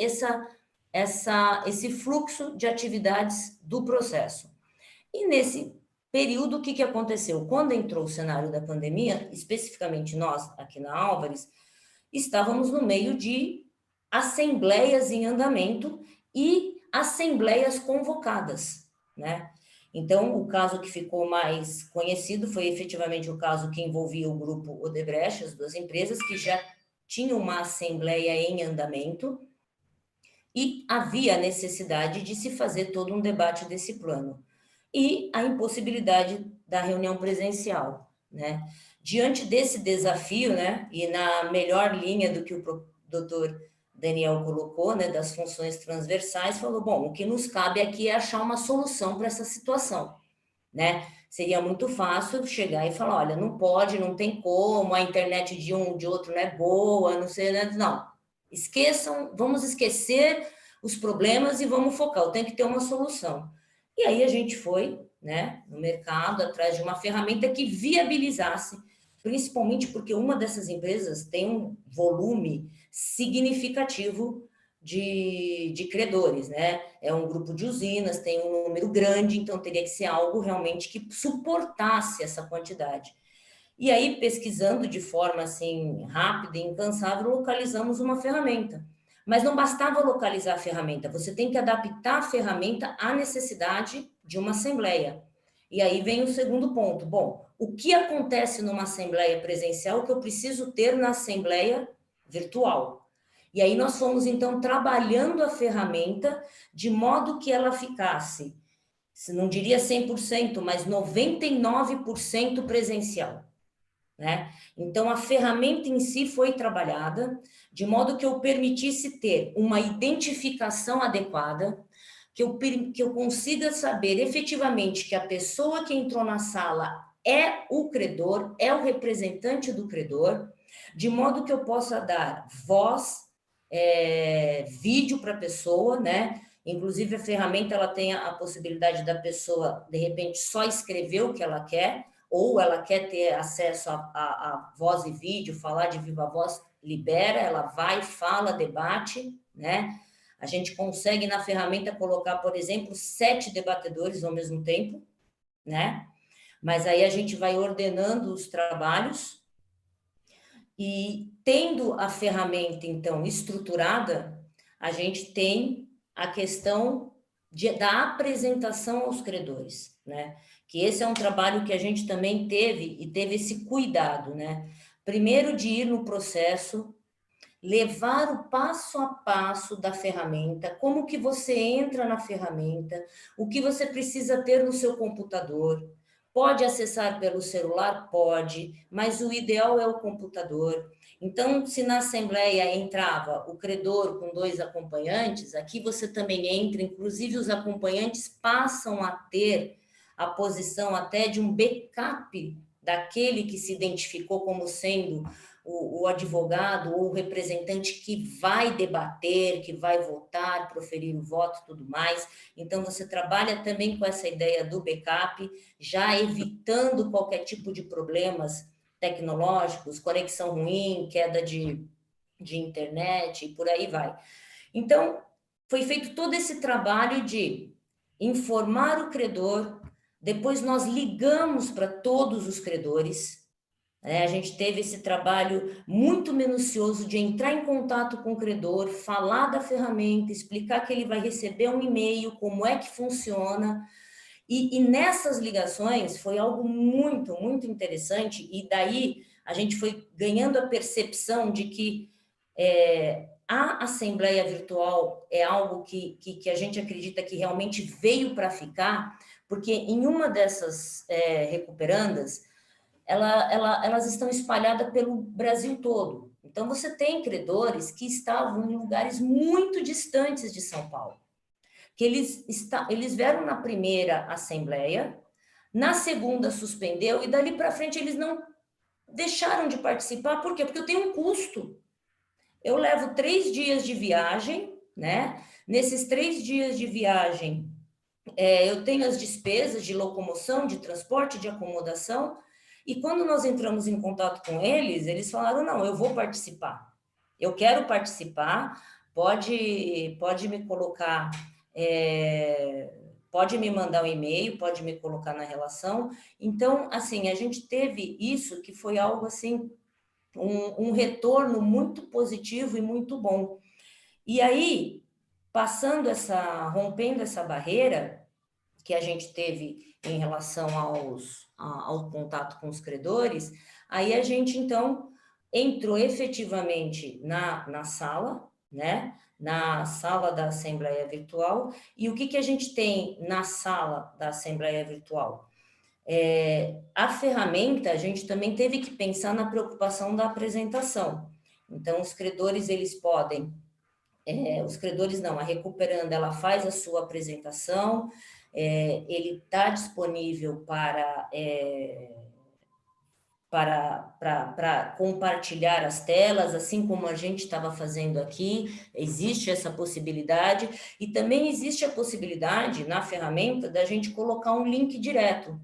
[SPEAKER 5] esse fluxo de atividades do processo. E nesse período, o que aconteceu? Quando entrou o cenário da pandemia, especificamente nós, aqui na Álvares, estávamos no meio de assembleias em andamento e assembleias convocadas, né? Então, o caso que ficou mais conhecido foi efetivamente o caso que envolvia o grupo Odebrecht, as duas empresas, que já tinham uma assembleia em andamento e havia a necessidade de se fazer todo um debate desse plano. E a impossibilidade da reunião presencial, né? Diante desse desafio, né, e na melhor linha do que o doutor Daniel colocou, né, das funções transversais, falou, bom, o que nos cabe aqui é achar uma solução para essa situação, né? Seria muito fácil chegar e falar, olha, não pode, não tem como, a internet de um, de outro não é boa, não sei, né? Não, esqueçam, vamos esquecer os problemas e vamos focar, tem que ter uma solução. E aí a gente foi, né, no mercado, atrás de uma ferramenta que viabilizasse, principalmente porque uma dessas empresas tem um volume significativo de credores, né? É um grupo de usinas, tem um número grande, então teria que ser algo realmente que suportasse essa quantidade. E aí, pesquisando de forma assim rápida e incansável, localizamos uma ferramenta. Mas não bastava localizar a ferramenta, você tem que adaptar a ferramenta à necessidade de uma assembleia. E aí vem o segundo ponto. Bom, o que acontece numa assembleia presencial que eu preciso ter na assembleia virtual? E aí nós fomos, então, trabalhando a ferramenta de modo que ela ficasse, não diria 100%, mas 99% presencial, né? Então, a ferramenta em si foi trabalhada de modo que eu permitisse ter uma identificação adequada, que eu consiga saber efetivamente que a pessoa que entrou na sala é o credor, é o representante do credor, de modo que eu possa dar voz, vídeo para a pessoa, né? Inclusive, a ferramenta ela tem a possibilidade da pessoa, de repente, só escrever o que ela quer, ou ela quer ter acesso a voz e vídeo, falar de viva voz, libera, ela vai, fala, debate, né? A gente consegue na ferramenta colocar, por exemplo, 7 debatedores ao mesmo tempo, né? Mas aí a gente vai ordenando os trabalhos e tendo a ferramenta, então, estruturada, a gente tem a questão da apresentação aos credores, né? Que esse é um trabalho que a gente também teve e teve esse cuidado, né? Primeiro de ir no processo, levar o passo a passo da ferramenta, como que você entra na ferramenta, o que você precisa ter no seu computador. Pode acessar pelo celular? Pode, mas o ideal é o computador. Então, se na assembleia entrava o credor com 2 acompanhantes, aqui você também entra, inclusive os acompanhantes passam a ter a posição até de um backup daquele que se identificou como sendo o advogado ou o representante que vai debater, que vai votar, proferir o voto e tudo mais. Então, você trabalha também com essa ideia do backup, já evitando qualquer tipo de problemas tecnológicos, conexão ruim, queda de internet e por aí vai. Então, foi feito todo esse trabalho de informar o credor, depois nós ligamos para todos os credores. A gente teve esse trabalho muito minucioso de entrar em contato com o credor, falar da ferramenta, explicar que ele vai receber um e-mail, como é que funciona. E nessas ligações foi algo muito, muito interessante, e daí a gente foi ganhando a percepção de que a assembleia virtual é algo que a gente acredita que realmente veio para ficar, porque em uma dessas recuperandas, elas estão espalhadas pelo Brasil todo. Então, você tem credores que estavam em lugares muito distantes de São Paulo, que eles vieram na primeira assembleia, na segunda suspendeu, e dali para frente eles não deixaram de participar. Por quê? Porque eu tenho um custo. Eu levo 3 dias de viagem, né? Nesses 3 dias de viagem, eu tenho as despesas de locomoção, de transporte, de acomodação. E quando nós entramos em contato com eles, eles falaram, não, eu vou participar. Eu quero participar, pode me colocar, pode me mandar um e-mail, pode me colocar na relação. Então, assim, a gente teve isso que foi algo assim, um retorno muito positivo e muito bom. E aí, rompendo essa barreira que a gente teve em relação ao contato com os credores, aí a gente, então, entrou efetivamente na sala, né? Na sala da Assembleia Virtual. E o que a gente tem na sala da Assembleia Virtual? A ferramenta, a gente também teve que pensar na preocupação da apresentação. Então, os credores, eles podem... os credores não, a Recuperanda, ela faz a sua apresentação, ele está disponível para compartilhar as telas, assim como a gente estava fazendo aqui, existe essa possibilidade, e também existe a possibilidade na ferramenta da gente colocar um link direto.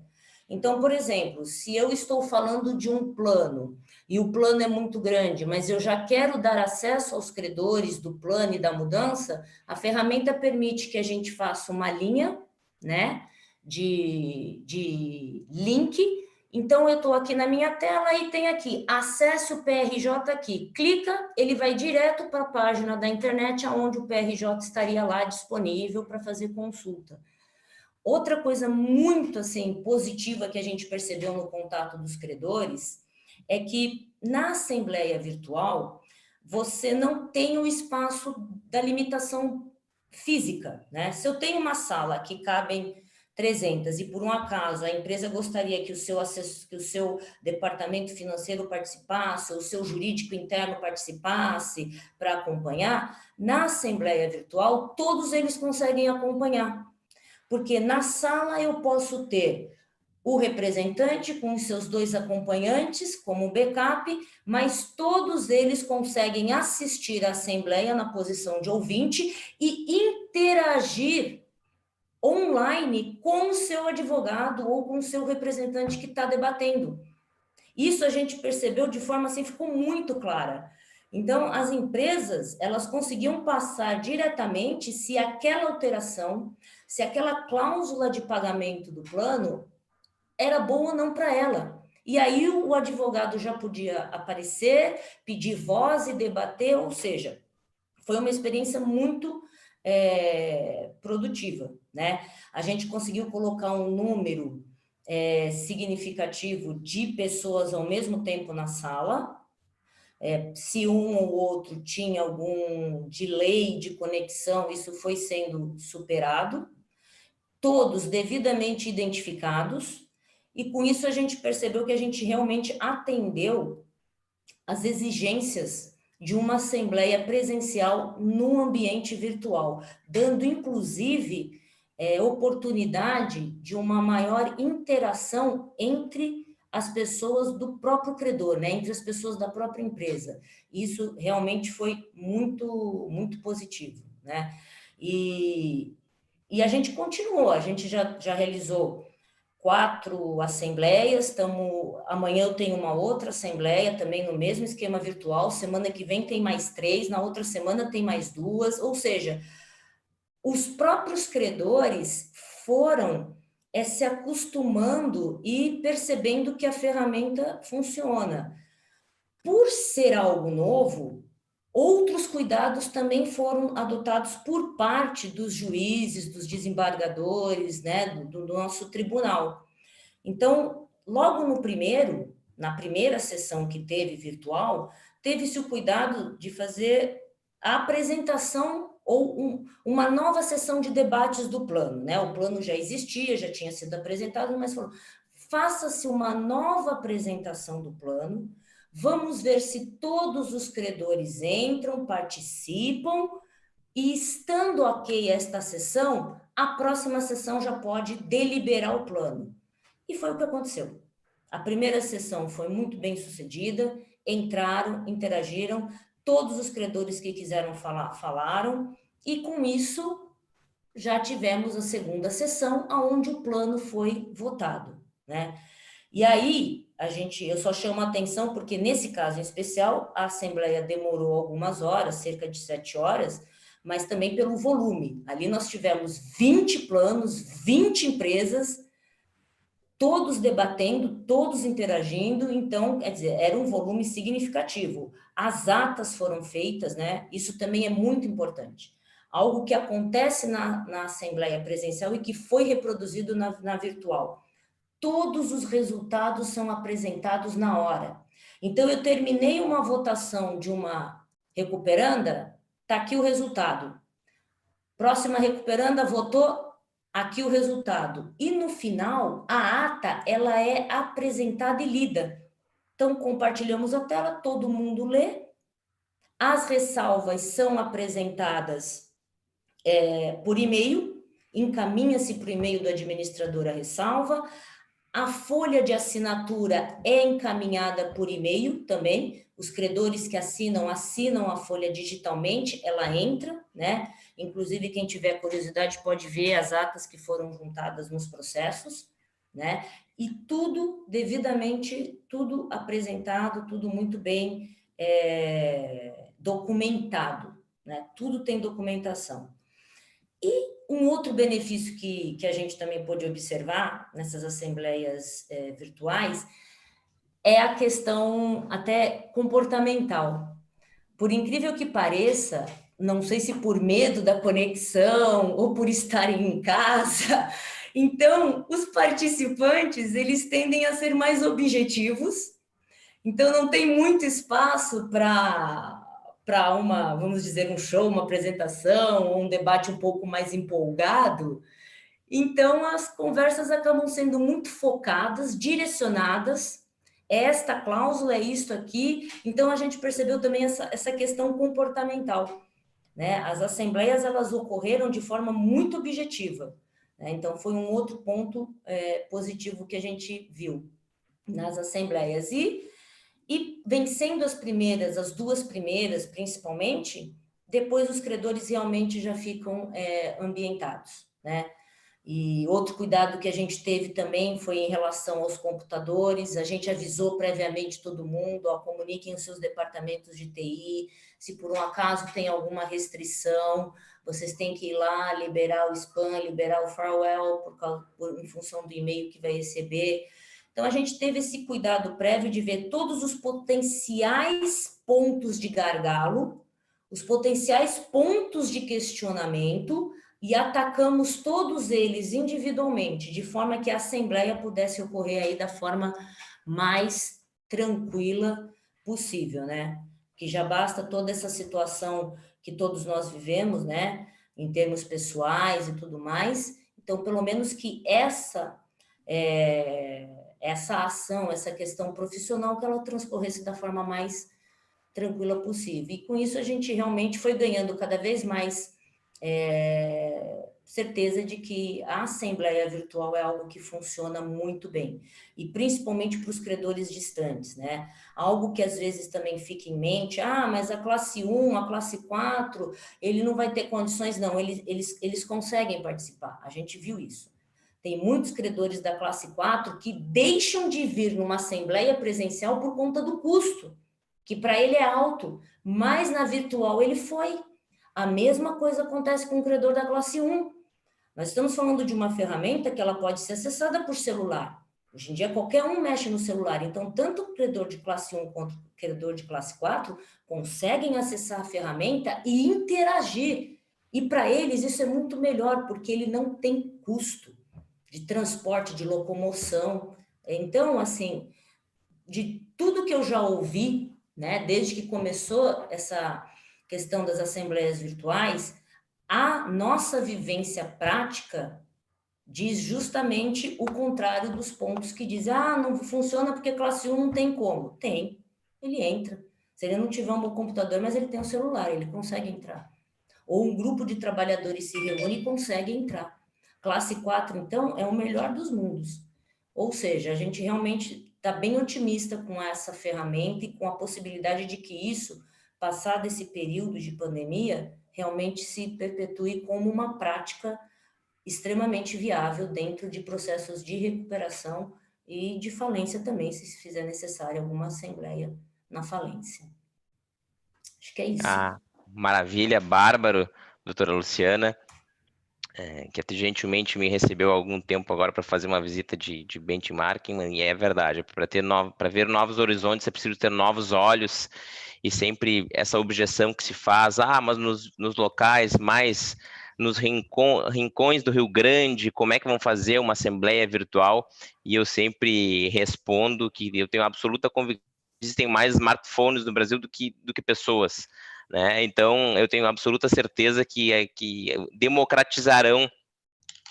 [SPEAKER 5] Então, por exemplo, se eu estou falando de um plano, e o plano é muito grande, mas eu já quero dar acesso aos credores do plano e da mudança, a ferramenta permite que a gente faça uma linha, né, de link, Então, eu estou aqui na minha tela e tem aqui, acesse o PRJ aqui. Clica, ele vai direto para a página da internet, onde o PRJ estaria lá disponível para fazer consulta. Outra coisa muito assim, positiva que a gente percebeu no contato dos credores é que na Assembleia Virtual, você não tem o espaço da limitação física, né? Se eu tenho uma sala que cabem 300 e por um acaso a empresa gostaria que o seu departamento financeiro participasse, ou o seu jurídico interno participasse para acompanhar, na Assembleia Virtual todos eles conseguem acompanhar, porque na sala eu posso ter o representante com os seus 2 acompanhantes como backup, mas todos eles conseguem assistir à Assembleia na posição de ouvinte e interagir online com o seu advogado ou com o seu representante que está debatendo. Isso a gente percebeu de forma assim, ficou muito clara. Então, as empresas, elas conseguiam passar diretamente se aquela alteração, se aquela cláusula de pagamento do plano era boa ou não para ela. E aí o advogado já podia aparecer, pedir voz e debater, ou seja, foi uma experiência muito produtiva, né? A gente conseguiu colocar um número significativo de pessoas ao mesmo tempo na sala. Se um ou outro tinha algum delay de conexão, isso foi sendo superado. Todos devidamente identificados, e com isso a gente percebeu que a gente realmente atendeu as exigências de uma assembleia presencial no ambiente virtual, dando inclusive oportunidade de uma maior interação entre as pessoas do próprio credor, né? Entre as pessoas da própria empresa. Isso realmente foi muito, muito positivo, né? E a gente continuou, a gente já realizou 4 assembleias, amanhã eu tenho uma outra assembleia, também no mesmo esquema virtual, semana que vem tem mais 3, na outra semana tem mais 2, ou seja, os próprios credores foram se acostumando e percebendo que a ferramenta funciona. Por ser algo novo, outros cuidados também foram adotados por parte dos juízes, dos desembargadores, né, do nosso tribunal. Então, logo na primeira sessão que teve virtual, teve-se o cuidado de fazer a apresentação ou uma nova sessão de debates do plano, né? O plano já existia, já tinha sido apresentado, mas falou, faça-se uma nova apresentação do plano, vamos ver se todos os credores entram, participam, e estando ok esta sessão, a próxima sessão já pode deliberar o plano. E foi o que aconteceu. A primeira sessão foi muito bem sucedida, entraram, interagiram, todos os credores que quiseram falar, falaram, e com isso já tivemos a segunda sessão, onde o plano foi votado, né? E aí, eu só chamo a atenção porque, nesse caso em especial, a Assembleia demorou algumas horas, cerca de 7 horas, mas também pelo volume. Ali nós tivemos 20 planos, 20 empresas, todos debatendo, todos interagindo, então, quer dizer, era um volume significativo. As atas foram feitas, né? Isso também é muito importante. Algo que acontece na Assembleia presencial e que foi reproduzido na virtual. Todos os resultados são apresentados na hora. Então, eu terminei uma votação de uma recuperanda, está aqui o resultado. Próxima recuperanda votou, aqui o resultado. E no final, a ata, ela é apresentada e lida. Então, compartilhamos a tela, todo mundo lê. As ressalvas são apresentadas por e-mail, encaminha-se para o e-mail do administrador a ressalva. A folha de assinatura é encaminhada por e-mail também. Os credores que assinam a folha digitalmente, ela entra, né? Inclusive, quem tiver curiosidade pode ver as atas que foram juntadas nos processos, né? E tudo devidamente, tudo apresentado, tudo muito bem documentado, né? Tudo tem documentação. E um outro benefício que a gente também pôde observar nessas assembleias virtuais é a questão até comportamental. Por incrível que pareça, não sei se por medo da conexão ou por estarem em casa, então os participantes eles tendem a ser mais objetivos, então não tem muito espaço para uma, vamos dizer, um show, uma apresentação, ou um debate um pouco mais empolgado. Então as conversas acabam sendo muito focadas, direcionadas. Esta cláusula é isto aqui. Então a gente percebeu também essa questão comportamental, né? As assembleias elas ocorreram de forma muito objetiva, né? Então foi um outro ponto positivo que a gente viu nas assembleias. E vencendo as duas primeiras, principalmente, depois os credores realmente já ficam ambientados, né? E outro cuidado que a gente teve também foi em relação aos computadores. A gente avisou previamente todo mundo, comuniquem os seus departamentos de TI, se por um acaso tem alguma restrição, vocês têm que ir lá, liberar o spam, liberar o firewall em função do e-mail que vai receber. Então, a gente teve esse cuidado prévio de ver todos os potenciais pontos de gargalo, os potenciais pontos de questionamento, e atacamos todos eles individualmente, de forma que a assembleia pudesse ocorrer aí da forma mais tranquila possível, né? Que já basta toda essa situação que todos nós vivemos, né? Em termos pessoais e tudo mais. Então, pelo menos que essa ação, essa questão profissional, que ela transcorresse da forma mais tranquila possível. E com isso a gente realmente foi ganhando cada vez mais certeza de que a assembleia virtual é algo que funciona muito bem, e principalmente para os credores distantes, né? Algo que às vezes também fica em mente, mas a classe 1, a classe 4, ele não vai ter condições, não, eles conseguem participar, a gente viu isso. Tem muitos credores da classe 4 que deixam de vir numa assembleia presencial por conta do custo, que para ele é alto, mas na virtual ele foi. A mesma coisa acontece com o credor da classe 1. Nós estamos falando de uma ferramenta que ela pode ser acessada por celular. Hoje em dia, qualquer um mexe no celular. Então, tanto o credor de classe 1 quanto o credor de classe 4 conseguem acessar a ferramenta e interagir. E para eles isso é muito melhor, porque ele não tem custo de transporte, de locomoção. Então, assim, de tudo que eu já ouvi, né, desde que começou essa questão das assembleias virtuais, a nossa vivência prática diz justamente o contrário dos pontos que dizem, não funciona porque classe 1 não tem como. Tem, ele entra. Se ele não tiver um bom computador, mas ele tem um celular, ele consegue entrar. Ou um grupo de trabalhadores se reúne e consegue entrar. Classe 4, então, é o melhor dos mundos. Ou seja, a gente realmente está bem otimista com essa ferramenta e com a possibilidade de que isso, passado esse período de pandemia, realmente se perpetue como uma prática extremamente viável dentro de processos de recuperação e de falência também, se fizer necessário alguma assembleia na falência. Acho que é isso.
[SPEAKER 1] Maravilha, bárbaro, doutora Luciana, que gentilmente me recebeu há algum tempo agora para fazer uma visita de benchmarking, e é verdade, para ver novos horizontes é preciso ter novos olhos, e sempre essa objeção que se faz, mas nos locais mais, nos rincões do Rio Grande, como é que vão fazer uma assembleia virtual? E eu sempre respondo que eu tenho absoluta convicção que existem mais smartphones no Brasil do que pessoas, né? Então, eu tenho absoluta certeza que democratizarão,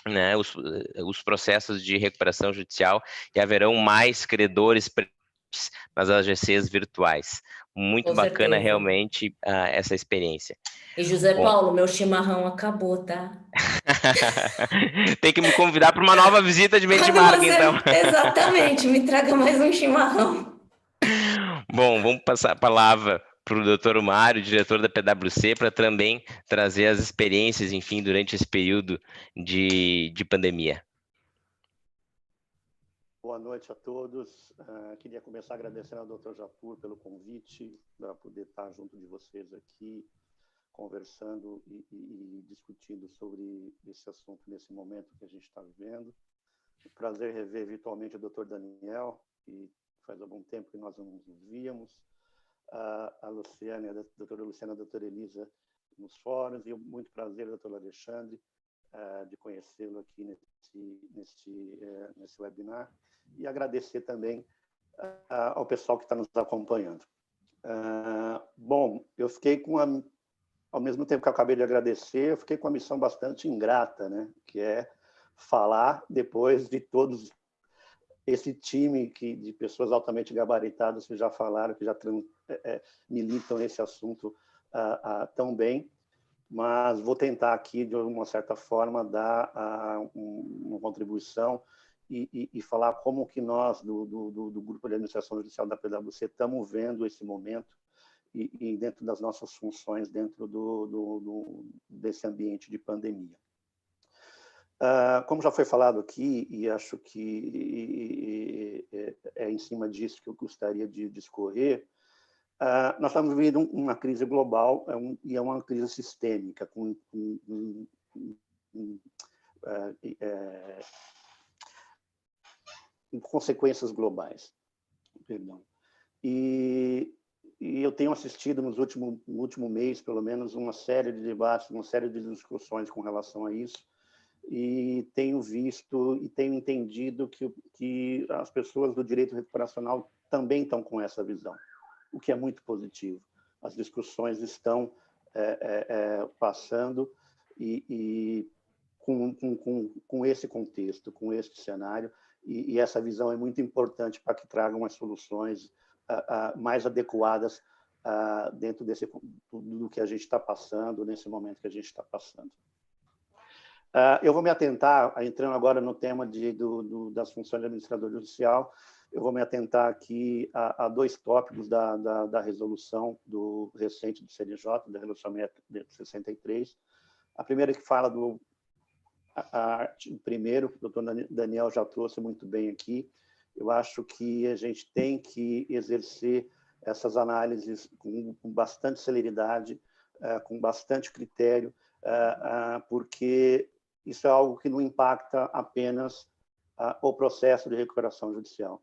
[SPEAKER 1] né, os processos de recuperação judicial, e haverão mais credores nas AGCs virtuais. Muito
[SPEAKER 5] Com
[SPEAKER 1] bacana,
[SPEAKER 5] certeza.
[SPEAKER 1] Realmente, essa experiência.
[SPEAKER 5] E José Paulo, meu chimarrão acabou, tá?
[SPEAKER 1] Tem que me convidar para uma nova visita de benchmark, então.
[SPEAKER 5] Exatamente, me traga mais um chimarrão.
[SPEAKER 1] Bom, vamos passar a palavra para o doutor Mário, diretor da PwC, para também trazer as experiências, enfim, durante esse período de pandemia.
[SPEAKER 6] Boa noite a todos. Queria começar agradecendo ao Dr. Japur pelo convite, para poder estar junto de vocês aqui, conversando e discutindo sobre esse assunto nesse momento que a gente está vivendo. É um prazer rever virtualmente o Dr. Daniel, que faz algum tempo que nós não nos víamos, a Luciana, a doutora Luciana, a doutora Elisa nos fóruns, e muito prazer, doutor Alexandre, de conhecê-lo aqui nesse webinar, e agradecer também ao pessoal que está nos acompanhando. Bom, eu fiquei ao mesmo tempo que eu acabei de agradecer, eu fiquei com uma missão bastante ingrata, né? Que é falar depois de todos esse time de pessoas altamente gabaritadas que já falaram, que já militam nesse assunto tão bem, mas vou tentar aqui, de uma certa forma, dar uma contribuição e falar como que nós, do Grupo de Administração Judicial da PwC, estamos vendo esse momento e dentro das nossas funções, dentro desse ambiente de pandemia. Como já foi falado aqui, e acho que é em cima disso que eu gostaria de discorrer, nós estamos vivendo uma crise global e é uma crise sistêmica, com consequências globais. Perdão. E eu tenho assistido no último mês, pelo menos, uma série de debates, uma série de discussões com relação a isso, e tenho visto e tenho entendido que as pessoas do direito recuperacional também estão com essa visão, o que é muito positivo. As discussões estão passando e com esse contexto, com esse cenário, e essa visão é muito importante para que tragam as soluções mais adequadas dentro do que a gente está passando, nesse momento que a gente está passando. Eu vou me atentar, entrando agora no tema das funções de administrador judicial, eu vou me atentar aqui a dois tópicos da resolução recente do CNJ, da resolução 63. A primeira que fala do artigo 1º, que o doutor Daniel já trouxe muito bem aqui. Eu acho que a gente tem que exercer essas análises com bastante celeridade, com bastante critério, porque isso é algo que não impacta apenas o processo de recuperação judicial.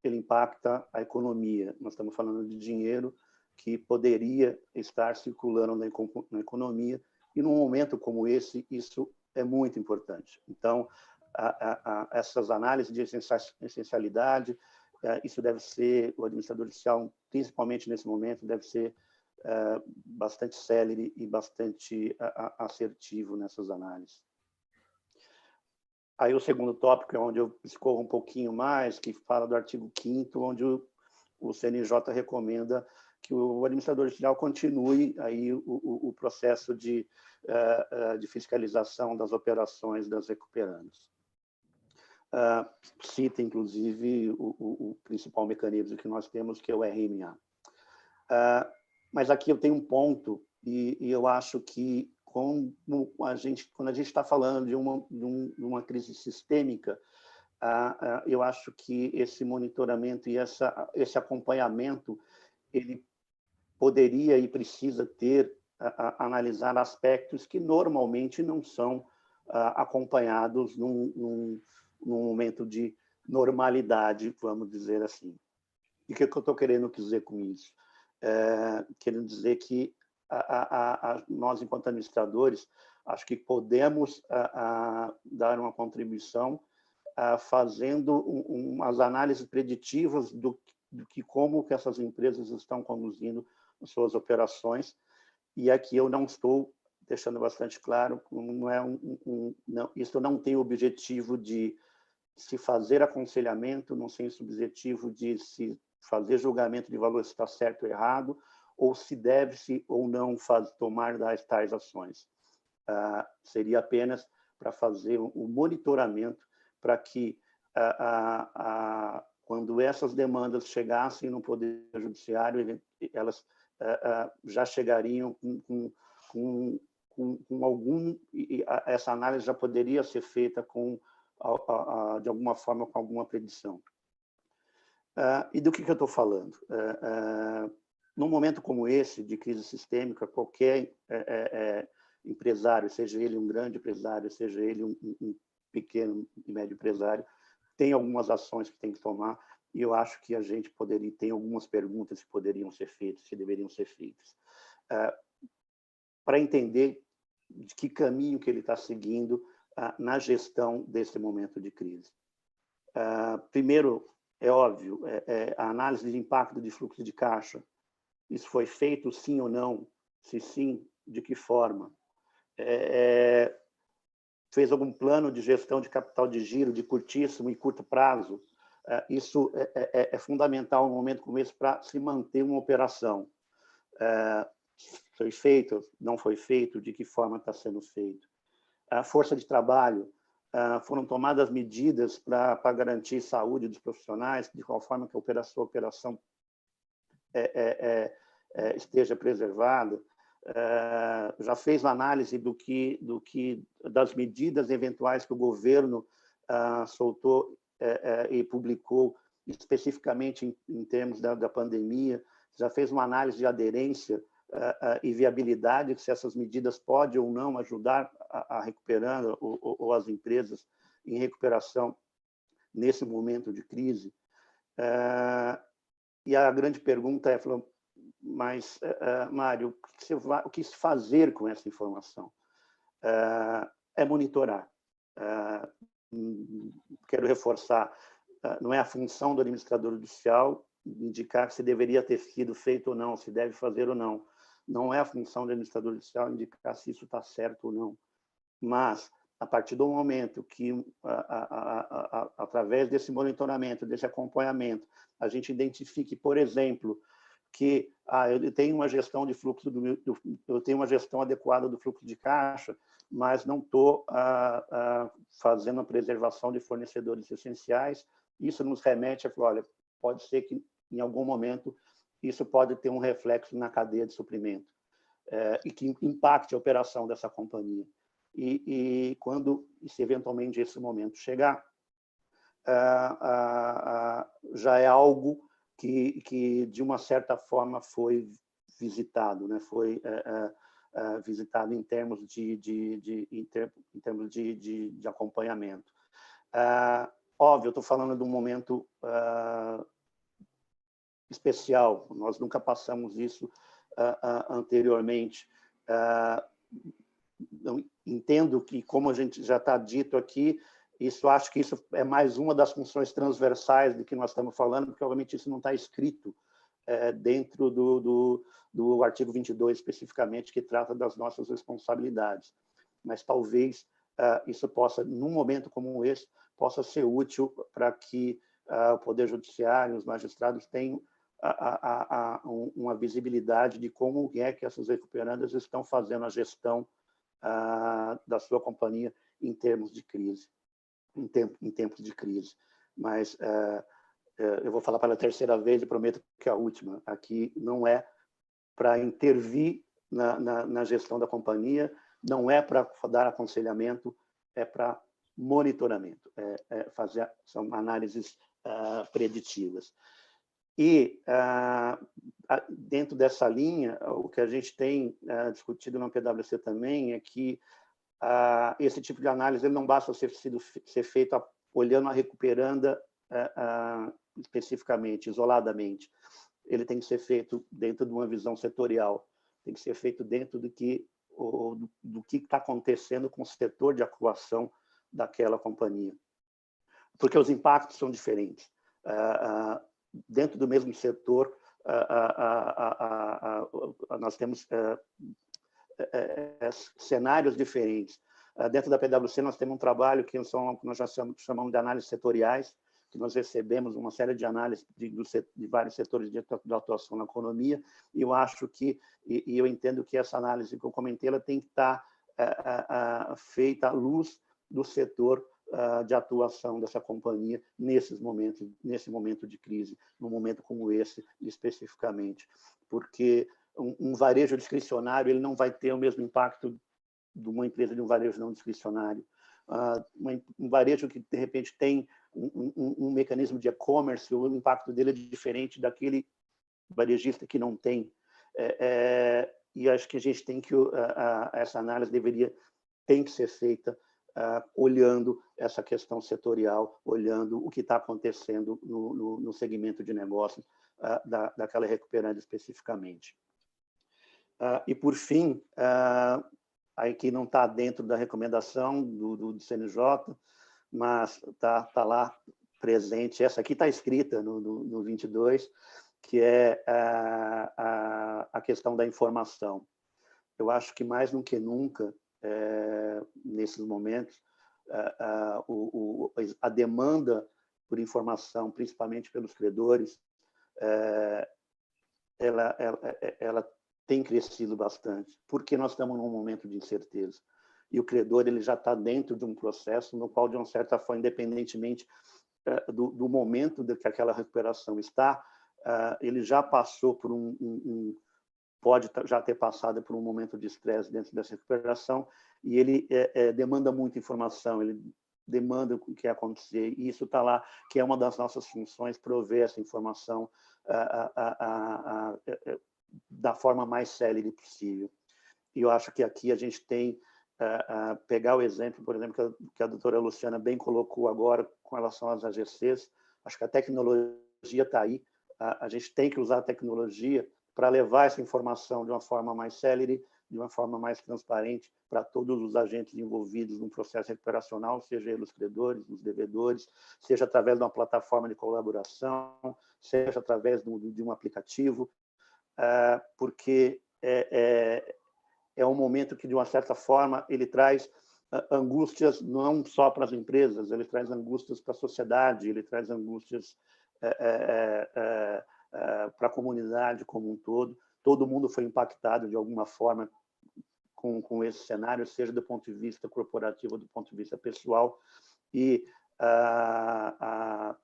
[SPEAKER 6] Ele impacta a economia. Nós estamos falando de dinheiro que poderia estar circulando na economia, e num momento como esse, isso é muito importante. Então, essas análises de essencialidade, isso deve ser, o administrador judicial, principalmente nesse momento, deve ser bastante célere e bastante assertivo nessas análises. Aí o segundo tópico é onde eu discorro um pouquinho mais, que fala do artigo 5º, onde o CNJ recomenda que o administrador judicial continue aí o processo de fiscalização das operações das recuperandas. Cita, inclusive, o principal mecanismo que nós temos, que é o RMA. Mas aqui eu tenho um ponto, e eu acho que quando a gente está falando de uma crise sistêmica, eu acho que esse monitoramento e esse acompanhamento, ele poderia e precisa analisar aspectos que normalmente não são acompanhados num momento de normalidade, vamos dizer assim. E o que eu estou querendo dizer com isso? Querendo dizer que nós, enquanto administradores, acho que podemos dar uma contribuição fazendo umas análises preditivas do que como que essas empresas estão conduzindo as suas operações. E aqui eu não estou deixando bastante claro, isso não tem o objetivo de se fazer aconselhamento, não tem esse objetivo de se fazer julgamento de valor se está certo ou errado, ou se deve-se ou não tomar tais ações. Seria apenas para fazer um monitoramento para que, quando essas demandas chegassem no Poder Judiciário, elas já chegariam com algum... Essa análise já poderia ser feita de alguma forma com alguma predição. E do que eu estou falando? num momento como esse, de crise sistêmica, qualquer empresário, seja ele um grande empresário, seja ele um pequeno e médio empresário, tem algumas ações que tem que tomar, e eu acho que a gente tem algumas perguntas que poderiam ser feitas, que deveriam ser feitas, para entender de que caminho que ele está seguindo na gestão desse momento de crise. Primeiro, é óbvio, a análise de impacto de fluxo de caixa. Isso foi feito, sim ou não? Se sim, de que forma? Fez algum plano de gestão de capital de giro, de curtíssimo e curto prazo? Isso é fundamental no momento como esse para se manter uma operação. Foi feito? Não foi feito? De que forma está sendo feito? A força de trabalho, foram tomadas medidas para garantir saúde dos profissionais, de qual forma que a sua operação esteja preservada. Já fez uma análise das medidas eventuais que o governo soltou e publicou especificamente em termos da pandemia. Já fez uma análise de aderência e viabilidade, se essas medidas podem ou não ajudar a recuperar ou as empresas em recuperação nesse momento de crise. E a grande pergunta é, mas, Mário, o que se fazer com essa informação? É monitorar. Quero reforçar, não é a função do administrador judicial indicar se deveria ter sido feito ou não, se deve fazer ou não. Não é a função do administrador judicial indicar se isso está certo ou não. Mas, a partir do momento que, através desse monitoramento, desse acompanhamento, a gente identifique, por exemplo, que eu tenho uma gestão de fluxo eu tenho uma gestão adequada do fluxo de caixa, mas não estou fazendo a preservação de fornecedores essenciais. Isso nos remete a falar, olha, pode ser que em algum momento isso pode ter um reflexo na cadeia de suprimento e que impacte a operação dessa companhia. E se eventualmente esse momento chegar, já é algo que de uma certa forma foi visitado, né? Foi visitado em termos de acompanhamento. Óbvio, eu estou falando de um momento especial. Nós nunca passamos isso anteriormente. Entendo que, como a gente já está dito aqui, acho que isso é mais uma das funções transversais de que nós estamos falando, porque, obviamente, isso não está escrito dentro do artigo 22, especificamente, que trata das nossas responsabilidades. Mas talvez isso possa, num momento como esse, possa ser útil para que o Poder Judiciário, os magistrados tenham uma visibilidade de como é que essas recuperandas estão fazendo a gestão da sua companhia em termos de crise, em tempos de crise. Mas eu vou falar pela terceira vez e prometo que é a última. Aqui não é para intervir na gestão da companhia, não é para dar aconselhamento, é para monitoramento, são análises preditivas. E, dentro dessa linha, o que a gente tem discutido na PwC também é que esse tipo de análise ele não basta ser feito olhando a recuperanda especificamente, isoladamente. Ele tem que ser feito dentro de uma visão setorial, tem que ser feito dentro do que está acontecendo com o setor de atuação daquela companhia. Porque os impactos são diferentes. Dentro do mesmo setor, nós temos cenários diferentes. Dentro da PwC, nós temos um trabalho que nós já chamamos de análises setoriais, que nós recebemos uma série de análises de vários setores de atuação na economia, e eu acho que, e eu entendo que essa análise que eu comentei, ela tem que estar feita à luz do setor de atuação dessa companhia nesse momento de crise, num momento como esse, especificamente. Porque um varejo discricionário ele não vai ter o mesmo impacto de uma empresa de um varejo não discricionário. Um varejo que, de repente, tem um mecanismo de e-commerce, o impacto dele é diferente daquele varejista que não tem. E acho que a gente tem que essa análise tem que ser feita olhando essa questão setorial, olhando o que está acontecendo no segmento de negócio daquela recuperando especificamente. E por fim, aí que não está dentro da recomendação do CNJ, mas está lá presente. Essa aqui está escrita no 22, que é a questão da informação. Eu acho que mais do que nunca, nesses momentos, a demanda por informação, principalmente pelos credores, ela tem crescido bastante, porque nós estamos num momento de incerteza. E o credor ele já está dentro de um processo no qual, de uma certa forma, independentemente do momento que aquela recuperação está, ele já passou por pode já ter passado por um momento de estresse dentro dessa recuperação, e ele demanda muita informação, ele demanda o que quer acontecer, e isso está lá, que é uma das nossas funções, prover essa informação da forma mais célere possível. E eu acho que aqui a gente tem pegar o exemplo, por exemplo, que a doutora Luciana bem colocou agora com relação às AGCs. Acho que a tecnologia está aí, a gente tem que usar a tecnologia para levar essa informação de uma forma mais célere, de uma forma mais transparente para todos os agentes envolvidos no processo recuperacional, seja eles os credores, os devedores, seja através de uma plataforma de colaboração, seja através de um aplicativo, porque é um momento que, de uma certa forma, ele traz angústias não só para as empresas, ele traz angústias para a sociedade, ele traz angústias para a comunidade como um todo. Todo mundo foi impactado de alguma forma com esse cenário, seja do ponto de vista corporativo, do ponto de vista pessoal, e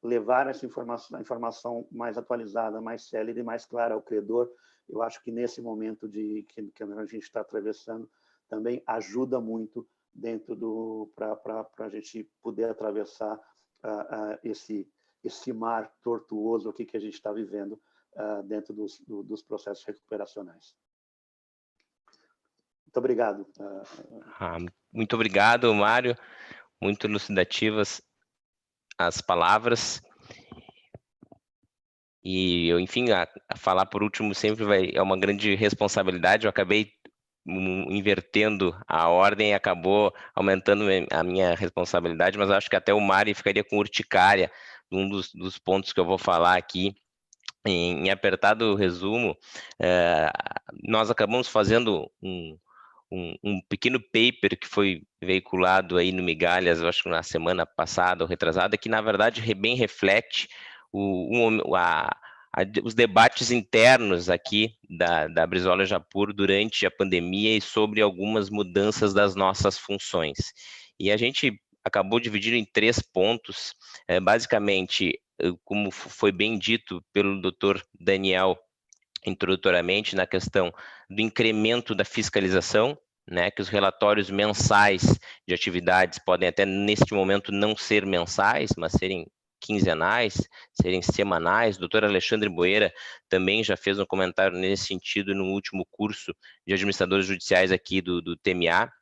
[SPEAKER 6] levar essa informação mais atualizada, mais célere e mais clara ao credor. Eu acho que nesse momento que a gente está atravessando também ajuda muito para a gente poder atravessar esse mar tortuoso aqui que a gente está vivendo dentro dos processos recuperacionais. Muito obrigado.
[SPEAKER 1] Muito obrigado, Mário. Muito elucidativas as palavras. E, enfim, a falar por último sempre é uma grande responsabilidade. Eu acabei invertendo a ordem e acabou aumentando a minha responsabilidade, mas acho que até o Mário ficaria com urticária num dos pontos que eu vou falar aqui. Em apertado resumo, nós acabamos fazendo um pequeno paper que foi veiculado aí no Migalhas, eu acho que na semana passada ou retrasada, que na verdade bem reflete os debates internos aqui da Brizola Japur durante a pandemia e sobre algumas mudanças das nossas funções. E a gente acabou dividindo em 3 pontos, basicamente, como foi bem dito pelo Dr. Daniel introdutoriamente, na questão do incremento da fiscalização, né, que os relatórios mensais de atividades podem até neste momento não ser mensais, mas serem quinzenais, serem semanais. O doutor Alexandre Boeira também já fez um comentário nesse sentido no último curso de administradores judiciais aqui do TMA.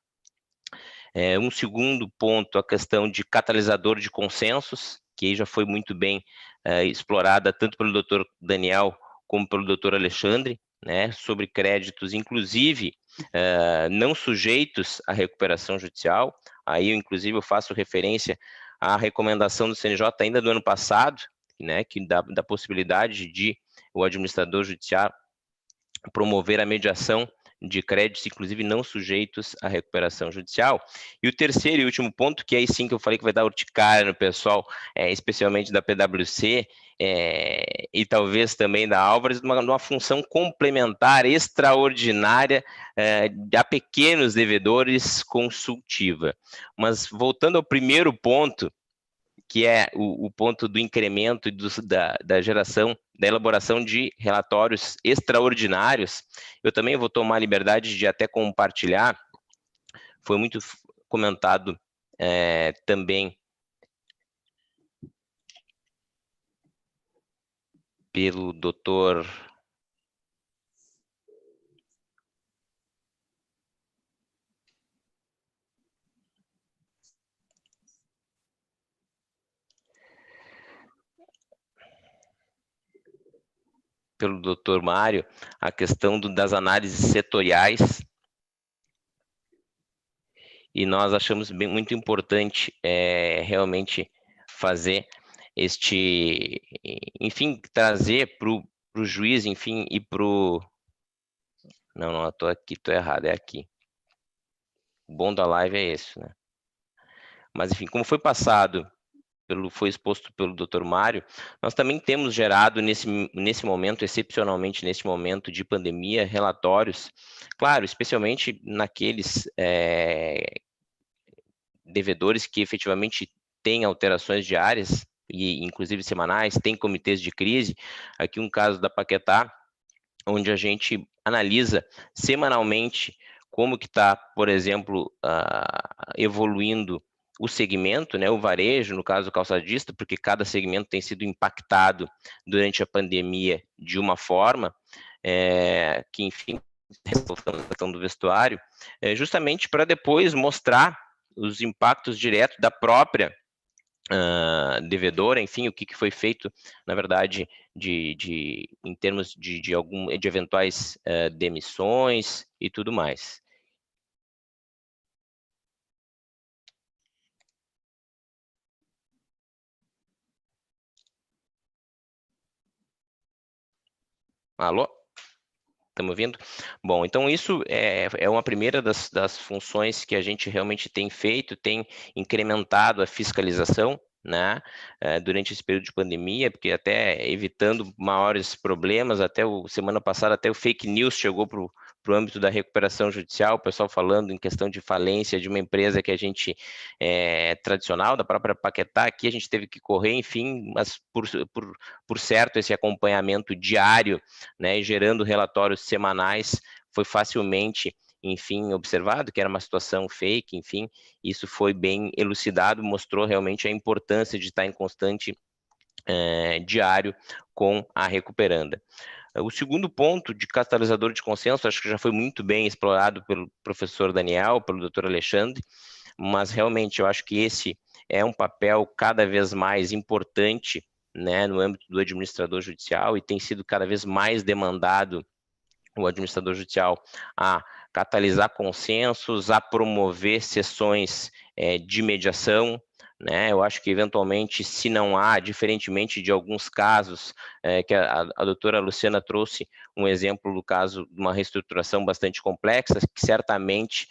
[SPEAKER 1] Um segundo ponto, a questão de catalisador de consensos, que aí já foi muito bem explorada tanto pelo doutor Daniel como pelo doutor Alexandre, né, sobre créditos, inclusive, não sujeitos à recuperação judicial. Aí, inclusive, eu faço referência à recomendação do CNJ ainda do ano passado, né, que da possibilidade de o administrador judicial promover a mediação de créditos, inclusive não sujeitos à recuperação judicial. E o terceiro e último ponto, que aí sim que eu falei que vai dar urticária no pessoal, especialmente da PwC, e talvez também da Álvares, uma função complementar extraordinária a pequenos devedores consultiva. Mas voltando ao primeiro ponto, que é o ponto do incremento da geração, da elaboração de relatórios extraordinários, eu também vou tomar a liberdade de até compartilhar, foi muito comentado também pelo doutor pelo Dr. Mário a questão das análises setoriais, e nós achamos muito importante realmente fazer enfim, trazer para o juiz, enfim, e para o... Não, estou aqui, estou errado, é aqui. O bom da live é esse, né? Mas, enfim, como foi passado, foi exposto pelo Dr. Mário, nós também temos gerado nesse momento, excepcionalmente nesse momento de pandemia, relatórios, claro, especialmente naqueles devedores que efetivamente têm alterações diárias, e inclusive semanais, tem comitês de crise. Aqui um caso da Paquetá, onde a gente analisa semanalmente como que está, por exemplo, evoluindo o segmento, né, o varejo, no caso calçadista, porque cada segmento tem sido impactado durante a pandemia de uma forma, que, enfim, a questão do vestuário, justamente para depois mostrar os impactos diretos da própria devedora, enfim, o que foi feito, na verdade, em termos de eventuais demissões e tudo mais. Alô? Estamos ouvindo? Bom, então isso é uma primeira das funções que a gente realmente tem feito, tem incrementado a fiscalização, né, durante esse período de pandemia, porque até evitando maiores problemas, semana passada até o fake news chegou para o âmbito da recuperação judicial, o pessoal falando em questão de falência de uma empresa que a gente tradicional, da própria Paquetá, aqui a gente teve que correr, enfim, mas por certo esse acompanhamento diário, né, e gerando relatórios semanais, foi facilmente, enfim, observado que era uma situação fake, enfim, isso foi bem elucidado, mostrou realmente a importância de estar em constante diário com a recuperanda. O segundo ponto de catalisador de consenso, acho que já foi muito bem explorado pelo professor Daniel, pelo Dr. Alexandre, mas realmente eu acho que esse é um papel cada vez mais importante, né, no âmbito do administrador judicial, e tem sido cada vez mais demandado o administrador judicial a catalisar consensos, a promover sessões de mediação, né? Eu acho que, eventualmente, se não há, diferentemente de alguns casos, que a doutora Luciana trouxe um exemplo do caso de uma reestruturação bastante complexa, que certamente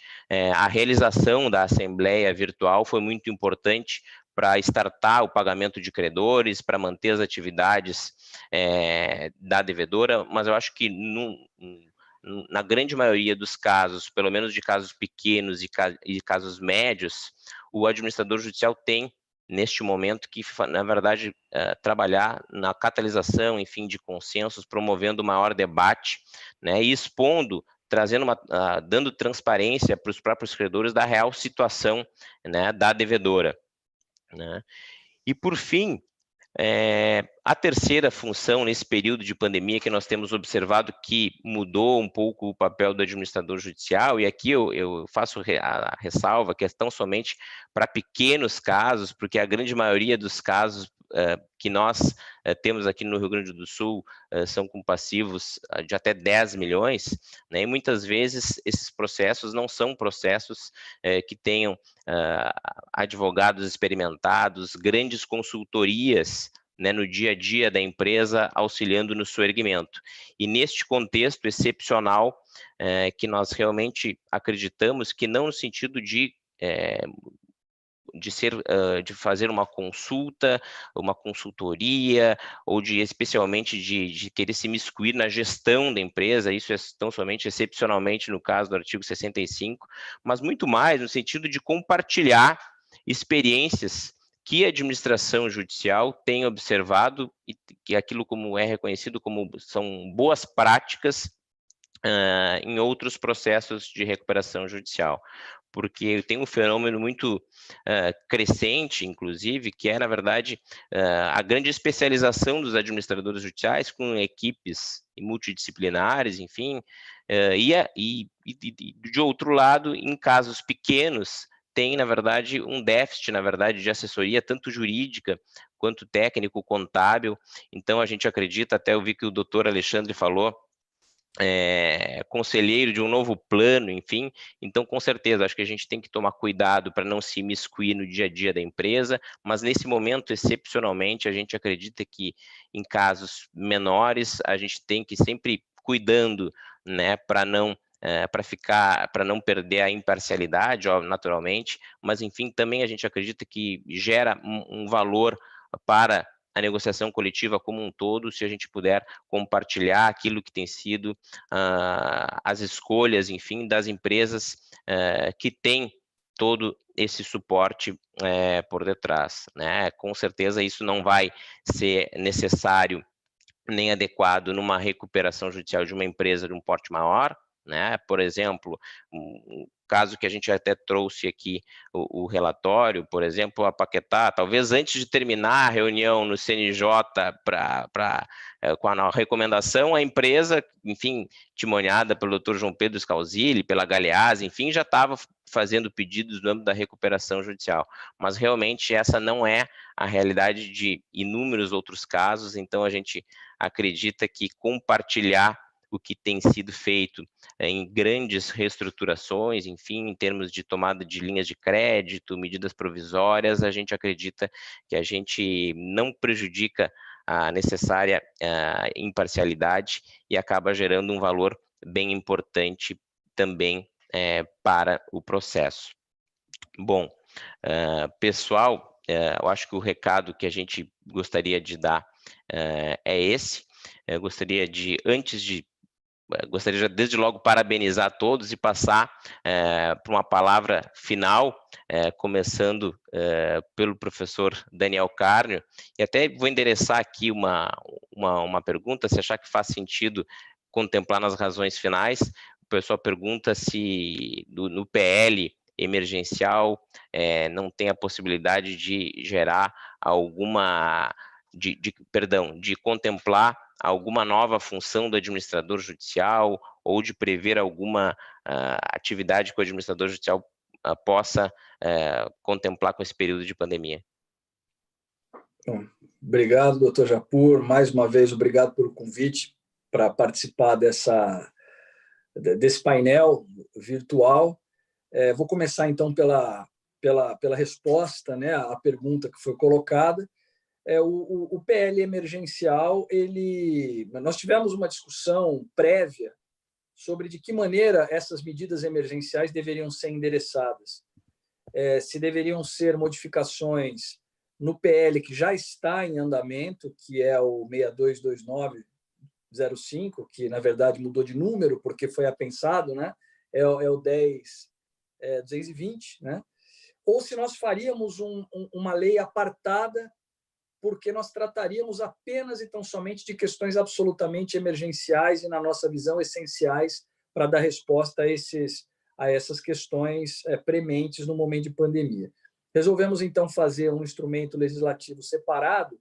[SPEAKER 1] a realização da assembleia virtual foi muito importante para startar o pagamento de credores, para manter as atividades da devedora, mas eu acho que na grande maioria dos casos, pelo menos de casos pequenos e casos médios, o administrador judicial tem, neste momento, que, na verdade, trabalhar na catalisação, enfim, de consensos, promovendo maior debate, né, e expondo, dando transparência para os próprios credores da real situação, né, da devedora, né. E, por fim, a terceira função nesse período de pandemia que nós temos observado que mudou um pouco o papel do administrador judicial, e aqui eu faço a ressalva que é tão somente para pequenos casos, porque a grande maioria dos casos que nós temos aqui no Rio Grande do Sul são com passivos de até 10 milhões, né, e muitas vezes esses processos não são processos que tenham advogados experimentados, grandes consultorias, né, no dia a dia da empresa, auxiliando no seu erguimento. E neste contexto excepcional, que nós realmente acreditamos que não no sentido de fazer uma consulta, uma consultoria, ou especialmente de querer se miscuir na gestão da empresa, isso é tão somente excepcionalmente no caso do artigo 65, mas muito mais no sentido de compartilhar experiências que a administração judicial tem observado e que aquilo como é reconhecido como são boas práticas em outros processos de recuperação judicial, porque tem um fenômeno muito crescente, inclusive, que é, na verdade, a grande especialização dos administradores judiciais com equipes multidisciplinares, enfim, e de outro lado, em casos pequenos, tem, na verdade, um déficit, na verdade, de assessoria, tanto jurídica quanto técnico, contábil. Então, a gente acredita, até eu vi que o doutor Alexandre falou, conselheiro de um novo plano, enfim. Então, com certeza, acho que a gente tem que tomar cuidado para não se imiscuir no dia a dia da empresa, mas nesse momento, excepcionalmente, a gente acredita que em casos menores, a gente tem que sempre cuidando, né, para não perder a imparcialidade, ó, naturalmente, mas enfim, também a gente acredita que gera um valor para a negociação coletiva como um todo, se a gente puder compartilhar aquilo que tem sido as escolhas, enfim, das empresas que têm todo esse suporte por detrás, né? Com certeza isso não vai ser necessário nem adequado numa recuperação judicial de uma empresa de um porte maior, né? Por exemplo, um caso que a gente até trouxe aqui o relatório, por exemplo, a Paquetá, talvez antes de terminar a reunião no CNJ com a recomendação, a empresa, enfim, timoniada pelo Dr. João Pedro Scalzilli, pela Galeazzi, enfim, já estava fazendo pedidos no âmbito da recuperação judicial, mas realmente essa não é a realidade de inúmeros outros casos, então a gente acredita que compartilhar o que tem sido feito em grandes reestruturações, enfim, em termos de tomada de linhas de crédito, medidas provisórias, a gente acredita que a gente não prejudica a necessária imparcialidade e acaba gerando um valor bem importante também para o processo. Bom, pessoal, eu acho que o recado que a gente gostaria de dar é esse. Eu gostaria já desde logo parabenizar a todos e passar para uma palavra final, começando pelo professor Daniel Carnio, e até vou endereçar aqui uma pergunta, se achar que faz sentido contemplar nas razões finais. O pessoal pergunta se no PL emergencial não tem a possibilidade de gerar alguma, de contemplar alguma nova função do administrador judicial ou de prever alguma atividade que o administrador judicial possa contemplar com esse período de pandemia.
[SPEAKER 2] Bom, obrigado, doutor Japur. Mais uma vez, obrigado pelo convite para participar desse painel virtual. Vou começar, então, pela resposta, né, à pergunta que foi colocada. O PL emergencial, nós tivemos uma discussão prévia sobre de que maneira essas medidas emergenciais deveriam ser endereçadas. Se deveriam ser modificações no PL que já está em andamento, que é o 622905, que, na verdade, mudou de número porque foi apensado, né? É o 10.220, né? Ou se nós faríamos uma lei apartada, porque nós trataríamos apenas e tão somente de questões absolutamente emergenciais e, na nossa visão, essenciais para dar resposta a essas questões prementes no momento de pandemia. Resolvemos, então, fazer um instrumento legislativo separado,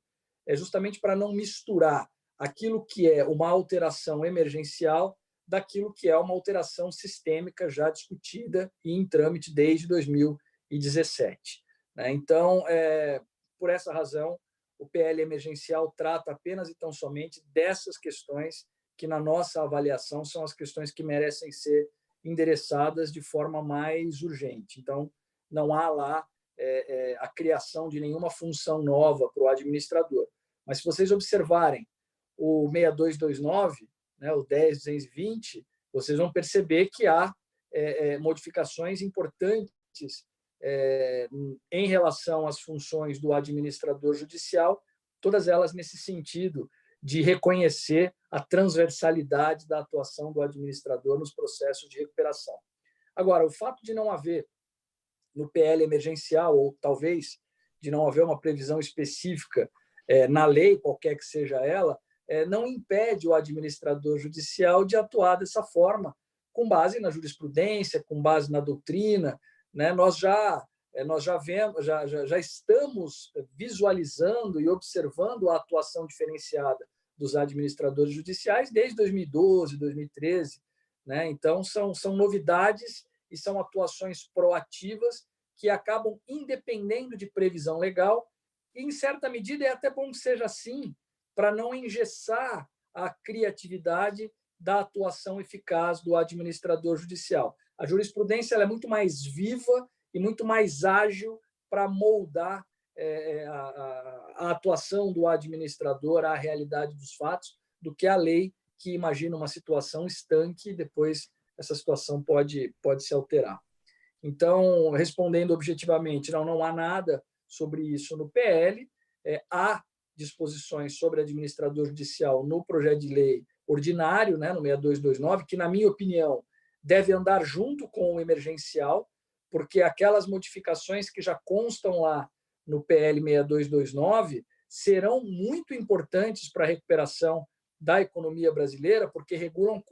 [SPEAKER 2] justamente para não misturar aquilo que é uma alteração emergencial daquilo que é uma alteração sistêmica já discutida e em trâmite desde 2017. Então, por essa razão, o PL emergencial trata apenas e tão somente dessas questões que, na nossa avaliação, são as questões que merecem ser endereçadas de forma mais urgente. Então, não há lá a criação de nenhuma função nova para o administrador. Mas, se vocês observarem o 6229, né, o 10.220, vocês vão perceber que há modificações importantes em relação às funções do administrador judicial, todas elas nesse sentido de reconhecer a transversalidade da atuação do administrador nos processos de recuperação. Agora, o fato de não haver no PL emergencial, ou talvez de não haver uma previsão específica na lei, qualquer que seja ela, não impede o administrador judicial de atuar dessa forma, com base na jurisprudência, com base na doutrina, né? Nós já estamos visualizando e observando a atuação diferenciada dos administradores judiciais desde 2012, 2013. Né? Então, são novidades e são atuações proativas que acabam independendo de previsão legal, e, em certa medida, é até bom que seja assim, para não engessar a criatividade da atuação eficaz do administrador judicial. A jurisprudência ela é muito mais viva e muito mais ágil para moldar a atuação do administrador à realidade dos fatos do que a lei, que imagina uma situação estanque e depois essa situação pode se alterar. Então, respondendo objetivamente, não há nada sobre isso no PL, há disposições sobre administrador judicial no projeto de lei ordinário, né, no 6229, que, na minha opinião, deve andar junto com o emergencial, porque aquelas modificações que já constam lá no PL 6229 serão muito importantes para a recuperação da economia brasileira, porque regulam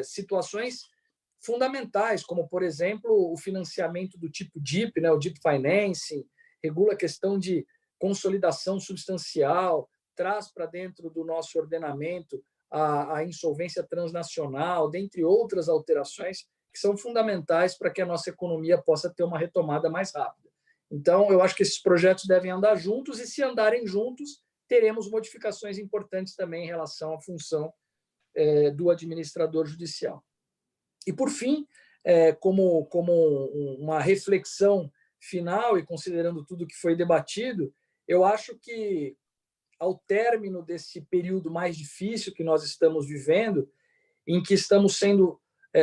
[SPEAKER 2] situações fundamentais, como, por exemplo, o financiamento do tipo DIP, né, o Deep Financing, regula a questão de consolidação substancial, traz para dentro do nosso ordenamento a insolvência transnacional, dentre outras alterações que são fundamentais para que a nossa economia possa ter uma retomada mais rápida. Então, eu acho que esses projetos devem andar juntos e, se andarem juntos, teremos modificações importantes também em relação à função do administrador judicial. E, por fim, como uma reflexão final e considerando tudo que foi debatido, eu acho que, ao término desse período mais difícil que nós estamos vivendo, em que estamos sendo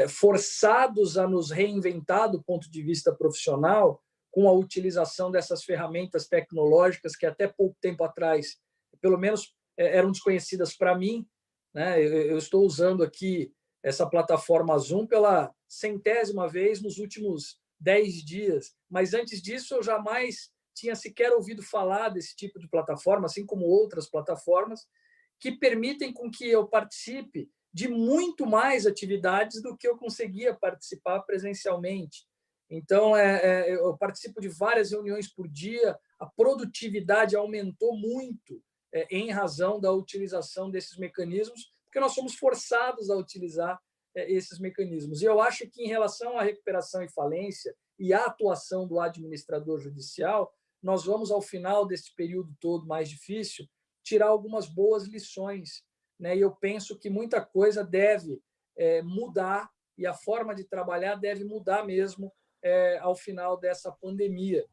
[SPEAKER 2] forçados a nos reinventar do ponto de vista profissional, com a utilização dessas ferramentas tecnológicas que até pouco tempo atrás, pelo menos, eram desconhecidas para mim, né? Eu estou usando aqui essa plataforma Zoom pela 100ª vez nos últimos 10 dias, mas antes disso eu jamais tinha sequer ouvido falar desse tipo de plataforma, assim como outras plataformas, que permitem com que eu participe de muito mais atividades do que eu conseguia participar presencialmente. Então, eu participo de várias reuniões por dia, a produtividade aumentou muito em razão da utilização desses mecanismos, porque nós somos forçados a utilizar esses mecanismos. E eu acho que, em relação à recuperação e falência e à atuação do administrador judicial, nós vamos, ao final desse período todo mais difícil, tirar algumas boas lições, né? E eu penso que muita coisa deve mudar e a forma de trabalhar deve mudar mesmo ao final dessa pandemia.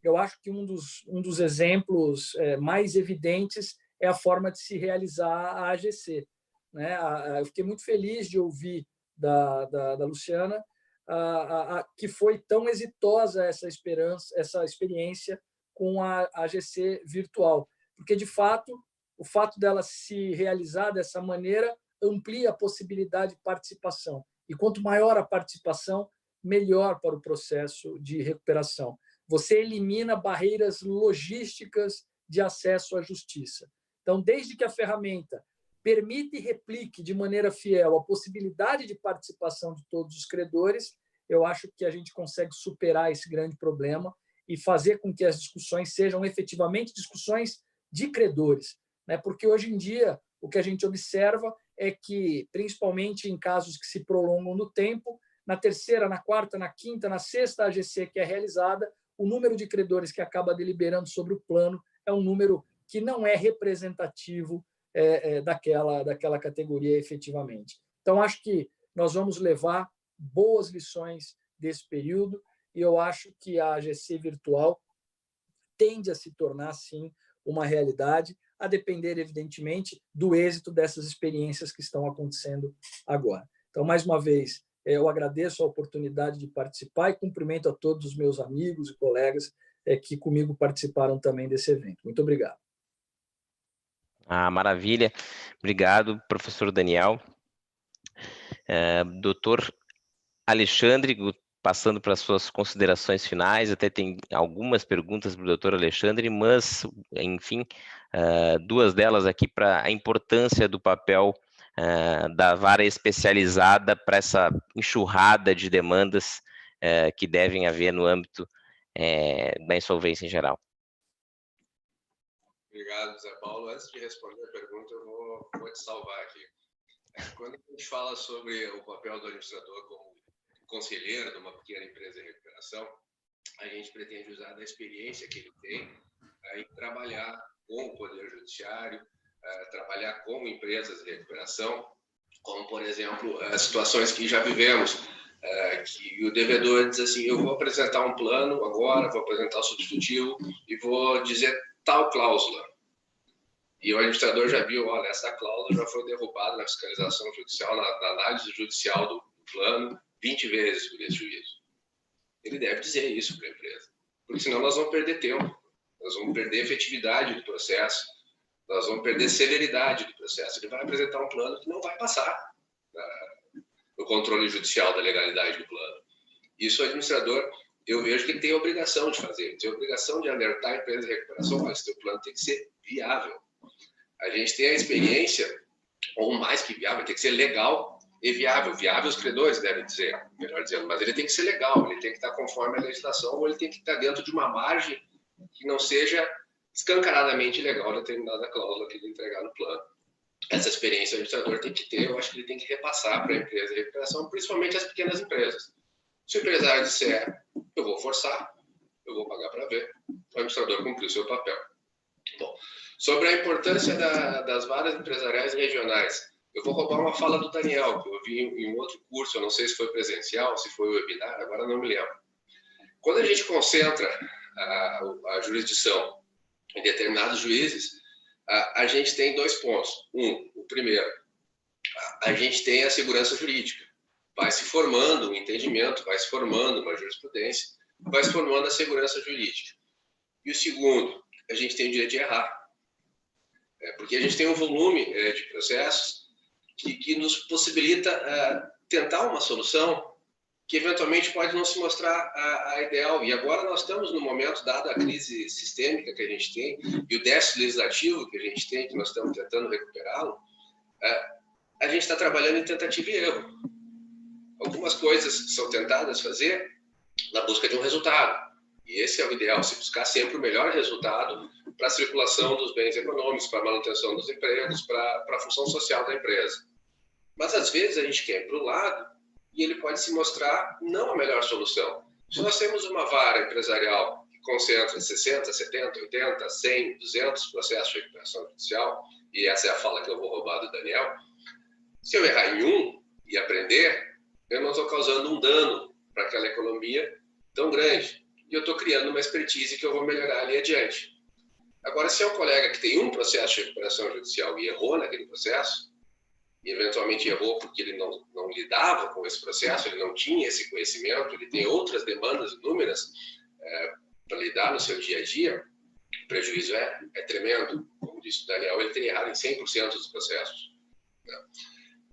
[SPEAKER 2] Eu acho que um dos exemplos mais evidentes é a forma de se realizar a AGC, né? Eu fiquei muito feliz de ouvir da Luciana que foi tão exitosa essa experiência com a AGC virtual, porque, de fato, o fato dela se realizar dessa maneira amplia a possibilidade de participação. E quanto maior a participação, melhor para o processo de recuperação. Você elimina barreiras logísticas de acesso à justiça. Então, desde que a ferramenta permite e replique de maneira fiel a possibilidade de participação de todos os credores, eu acho que a gente consegue superar esse grande problema e fazer com que as discussões sejam efetivamente discussões de credores, né? Porque hoje em dia o que a gente observa é que, principalmente em casos que se prolongam no tempo, na terceira, na quarta, na quinta, na sexta AGC que é realizada, o número de credores que acaba deliberando sobre o plano é um número que não é representativo daquela categoria efetivamente. Então, acho que nós vamos levar boas lições desse período e eu acho que a AGC virtual tende a se tornar, sim, uma realidade, a depender, evidentemente, do êxito dessas experiências que estão acontecendo agora. Então, mais uma vez, eu agradeço a oportunidade de participar e cumprimento a todos os meus amigos e colegas que comigo participaram também desse evento. Muito obrigado.
[SPEAKER 1] Maravilha. Obrigado, professor Daniel. Doutor Alexandre, passando para as suas considerações finais, até tem algumas perguntas para o doutor Alexandre, mas, enfim, duas delas aqui para a importância do papel da vara especializada para essa enxurrada de demandas que devem haver no âmbito da insolvência em geral.
[SPEAKER 3] Obrigado, Zé Paulo. Antes de responder a pergunta, eu vou te salvar aqui. Quando a gente fala sobre o papel do administrador como conselheiro de uma pequena empresa de recuperação, a gente pretende usar da experiência que ele tem em trabalhar com o Poder Judiciário, trabalhar com empresas de recuperação, como, por exemplo, as situações que já vivemos, que o devedor diz assim, eu vou apresentar um plano agora, vou apresentar o substitutivo e vou dizer tal cláusula. E o administrador já viu, olha, essa cláusula já foi derrubada na fiscalização judicial, na análise judicial do plano, 20 vezes por esse juízo. Ele deve dizer isso para a empresa, porque senão nós vamos perder tempo, nós vamos perder efetividade do processo, nós vamos perder celeridade do processo. Ele vai apresentar um plano que não vai passar no controle judicial da legalidade do plano. Isso o administrador, eu vejo que ele tem a obrigação de fazer, ele tem a obrigação de alertar a empresa de recuperação, olha, esse teu plano tem que ser viável. A gente tem a experiência, ou mais que viável, tem que ser legal e viável. Viável os credores devem dizer, melhor dizendo, mas ele tem que ser legal, ele tem que estar conforme a legislação, ou ele tem que estar dentro de uma margem que não seja escancaradamente legal determinada cláusula que ele entregar no plano. Essa experiência o administrador tem que ter, eu acho que ele tem que repassar para a empresa de recuperação, principalmente as pequenas empresas. Se o empresário disser, eu vou forçar, eu vou pagar para ver, o administrador cumpriu o seu papel. Bom, sobre a importância das varas empresariais regionais, eu vou roubar uma fala do Daniel, que eu vi em um outro curso, eu não sei se foi presencial, se foi webinar, agora não me lembro. Quando a gente concentra a jurisdição em determinados juízes, a gente tem 2 pontos. O primeiro, a gente tem a segurança jurídica. Vai se formando um entendimento, vai se formando uma jurisprudência, vai se formando a segurança jurídica. E o segundo, a gente tem o direito de errar. Porque a gente tem um volume de processos que nos possibilita tentar uma solução que eventualmente pode não se mostrar a ideal. E agora nós estamos no momento, dada a crise sistêmica que a gente tem e o déficit legislativo que a gente tem, que nós estamos tentando recuperá-lo, a gente está trabalhando em tentativa e erro. Algumas coisas são tentadas fazer na busca de um resultado. E esse é o ideal, se buscar sempre o melhor resultado para a circulação dos bens econômicos, para a manutenção dos empregos, para a função social da empresa. Mas, às vezes, a gente quer ir para o lado e ele pode se mostrar não a melhor solução. Se nós temos uma vara empresarial que concentra 60, 70, 80, 100, 200 processos de recuperação judicial, e essa é a fala que eu vou roubar do Daniel, se eu errar em um e aprender, eu não estou causando um dano para aquela economia tão grande. E eu estou criando uma expertise que eu vou melhorar ali adiante. Agora, se é um colega que tem um processo de recuperação judicial e errou naquele processo, e eventualmente errou porque ele não lidava com esse processo, ele não tinha esse conhecimento, ele tem outras demandas inúmeras para lidar no seu dia a dia, o prejuízo é tremendo. Como disse o Daniel, ele teria errado em 100% dos processos.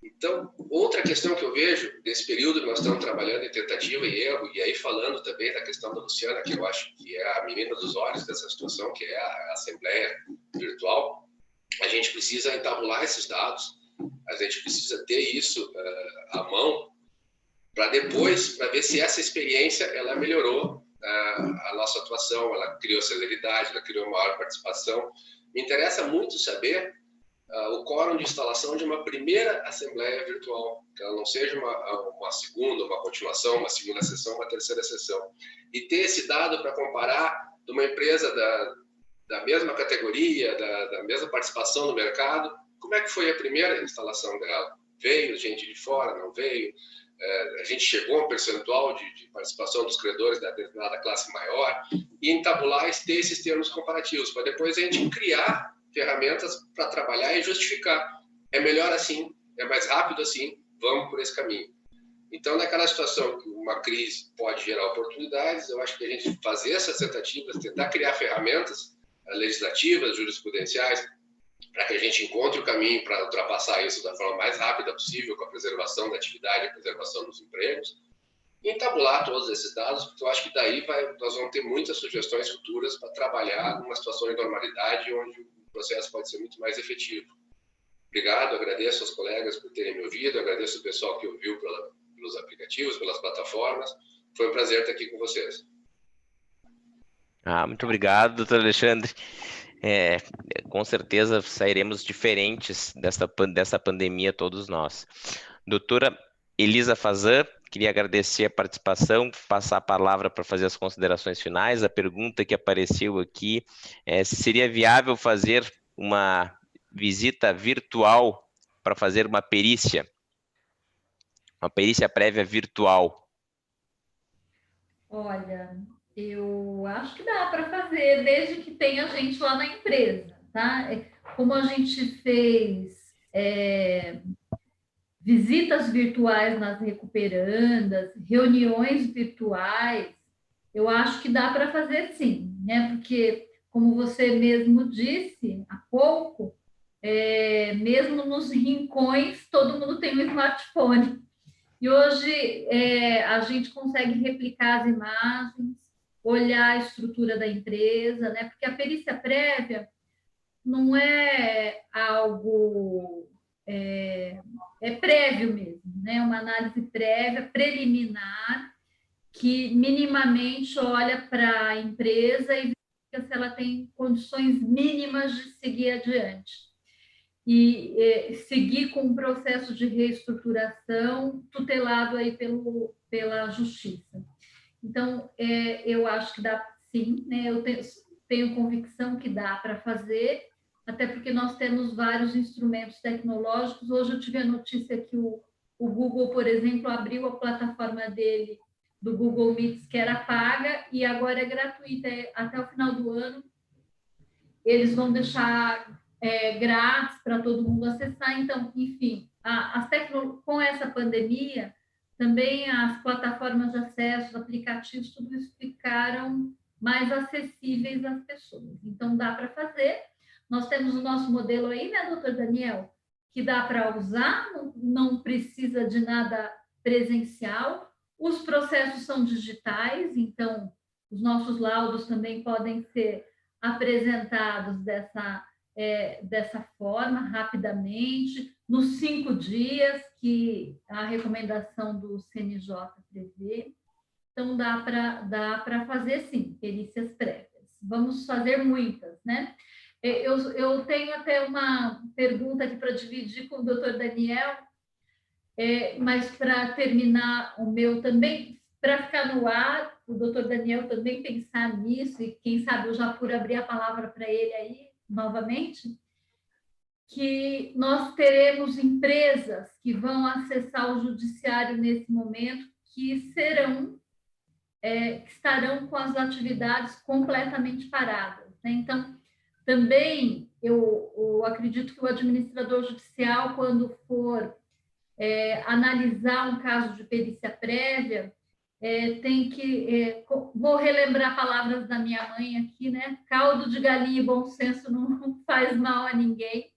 [SPEAKER 3] Então, outra questão que eu vejo desse período que nós estamos trabalhando em tentativa e erro, e aí falando também da questão da Luciana, que eu acho que é a menina dos olhos dessa situação, que é a Assembleia Virtual, a gente precisa entabular esses dados, a gente precisa ter isso à mão, para depois, para ver se essa experiência ela melhorou a nossa atuação, ela criou celeridade, ela criou maior participação. Me interessa muito saber o quórum de instalação de uma primeira assembleia virtual, que ela não seja uma segunda, uma continuação, uma segunda sessão, uma terceira sessão. E ter esse dado para comparar de uma empresa da mesma categoria, da mesma participação no mercado, como é que foi a primeira instalação dela? Veio gente de fora, não veio? A gente chegou a um percentual de participação dos credores da determinada classe maior, e entabular e ter esses termos comparativos, para depois a gente criar ferramentas para trabalhar e justificar. É melhor assim, é mais rápido assim, vamos por esse caminho. Então, naquela situação que uma crise pode gerar oportunidades, eu acho que a gente fazer essas tentativas, tentar criar ferramentas legislativas, jurisprudenciais, para que a gente encontre o caminho para ultrapassar isso da forma mais rápida possível, com a preservação da atividade, a preservação dos empregos, e entabular todos esses dados, porque eu acho que daí nós vamos ter muitas sugestões futuras para trabalhar numa situação de normalidade, onde o processo pode ser muito mais efetivo. Obrigado, agradeço aos colegas por terem me ouvido, agradeço o pessoal que ouviu pelos aplicativos, pelas plataformas. Foi um prazer estar aqui com vocês.
[SPEAKER 1] Muito obrigado, doutor Alexandre. Com certeza sairemos diferentes dessa pandemia, todos nós. Doutora Elisa Fazan, queria agradecer a participação, passar a palavra para fazer as considerações finais. A pergunta que apareceu aqui é se seria viável fazer uma visita virtual para fazer uma perícia prévia virtual.
[SPEAKER 4] Olha, eu acho que dá para fazer, desde que tenha gente lá na empresa, tá? Como a gente fez visitas virtuais nas recuperandas, reuniões virtuais, eu acho que dá para fazer sim, né? Porque, como você mesmo disse há pouco, mesmo nos rincões, todo mundo tem um smartphone. E hoje a gente consegue replicar as imagens, olhar a estrutura da empresa, né? Porque a perícia prévia não é algo prévio mesmo, né? Uma análise prévia, preliminar, que minimamente olha para a empresa e verifica se ela tem condições mínimas de seguir adiante. E seguir com um processo de reestruturação tutelado aí pela Justiça. Então, eu acho que dá sim, né? Eu tenho convicção que dá para fazer, até porque nós temos vários instrumentos tecnológicos. Hoje eu tive a notícia que o Google, por exemplo, abriu a plataforma dele, do Google Meets, que era paga, e agora é gratuita. Até o final do ano, eles vão deixar grátis para todo mundo acessar. Então, enfim, com essa pandemia, também as plataformas de acesso, os aplicativos, tudo isso ficaram mais acessíveis às pessoas. Então, dá para fazer. Nós temos o nosso modelo aí, né, doutor Daniel, que dá para usar, não precisa de nada presencial. Os processos são digitais, então, os nossos laudos também podem ser apresentados dessa forma, rapidamente, nos 5 dias que a recomendação do CNJ prevê. Então, dá para fazer, sim, perícias prévias. Vamos fazer muitas, né? Eu tenho até uma pergunta aqui para dividir com o doutor Daniel, mas para terminar o meu também, para ficar no ar, o doutor Daniel também pensar nisso, e quem sabe eu já por abrir a palavra para ele aí, novamente, que nós teremos empresas que vão acessar o judiciário nesse momento, que estarão com as atividades completamente paradas, né? Então, também eu acredito que o administrador judicial, quando for analisar um caso de perícia prévia, tem que... vou relembrar palavras da minha mãe aqui, né? Caldo de galinha e bom senso não faz mal a ninguém.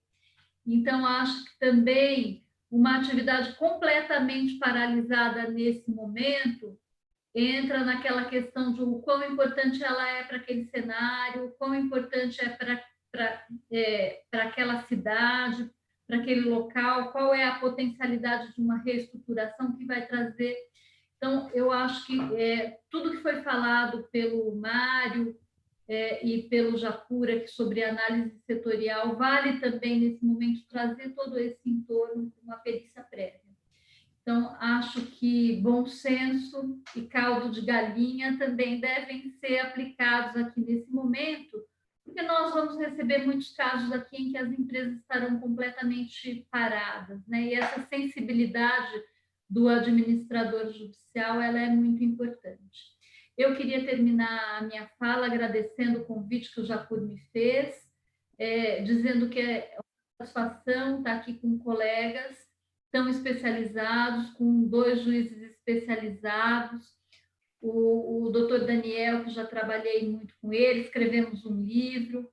[SPEAKER 4] Então, acho que também uma atividade completamente paralisada nesse momento entra naquela questão de o quão importante ela é para aquele cenário, o quão importante é para aquela cidade, para aquele local, qual é a potencialidade de uma reestruturação que vai trazer. Então, eu acho que tudo que foi falado pelo Mário e pelo Japur aqui sobre análise setorial, vale também, nesse momento, trazer todo esse entorno para uma perícia prévia. Então, acho que bom senso e caldo de galinha também devem ser aplicados aqui nesse momento, porque nós vamos receber muitos casos aqui em que as empresas estarão completamente paradas, né? E essa sensibilidade do administrador judicial, ela é muito importante. Eu queria terminar a minha fala agradecendo o convite que o Japur me fez, dizendo que é uma satisfação estar aqui com colegas tão especializados, com 2 juízes especializados, o doutor Daniel, que já trabalhei muito com ele, escrevemos um livro,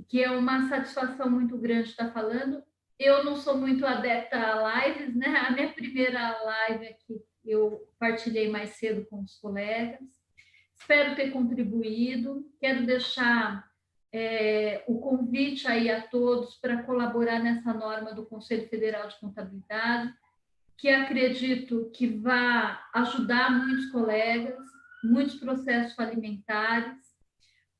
[SPEAKER 4] que é uma satisfação muito grande estar falando. Eu não sou muito adepta a lives, né? A minha primeira live aqui eu partilhei mais cedo com os colegas. Espero ter contribuído. Quero deixar o convite aí a todos para colaborar nessa norma do Conselho Federal de Contabilidade, que acredito que vai ajudar muitos colegas, muitos processos falimentares,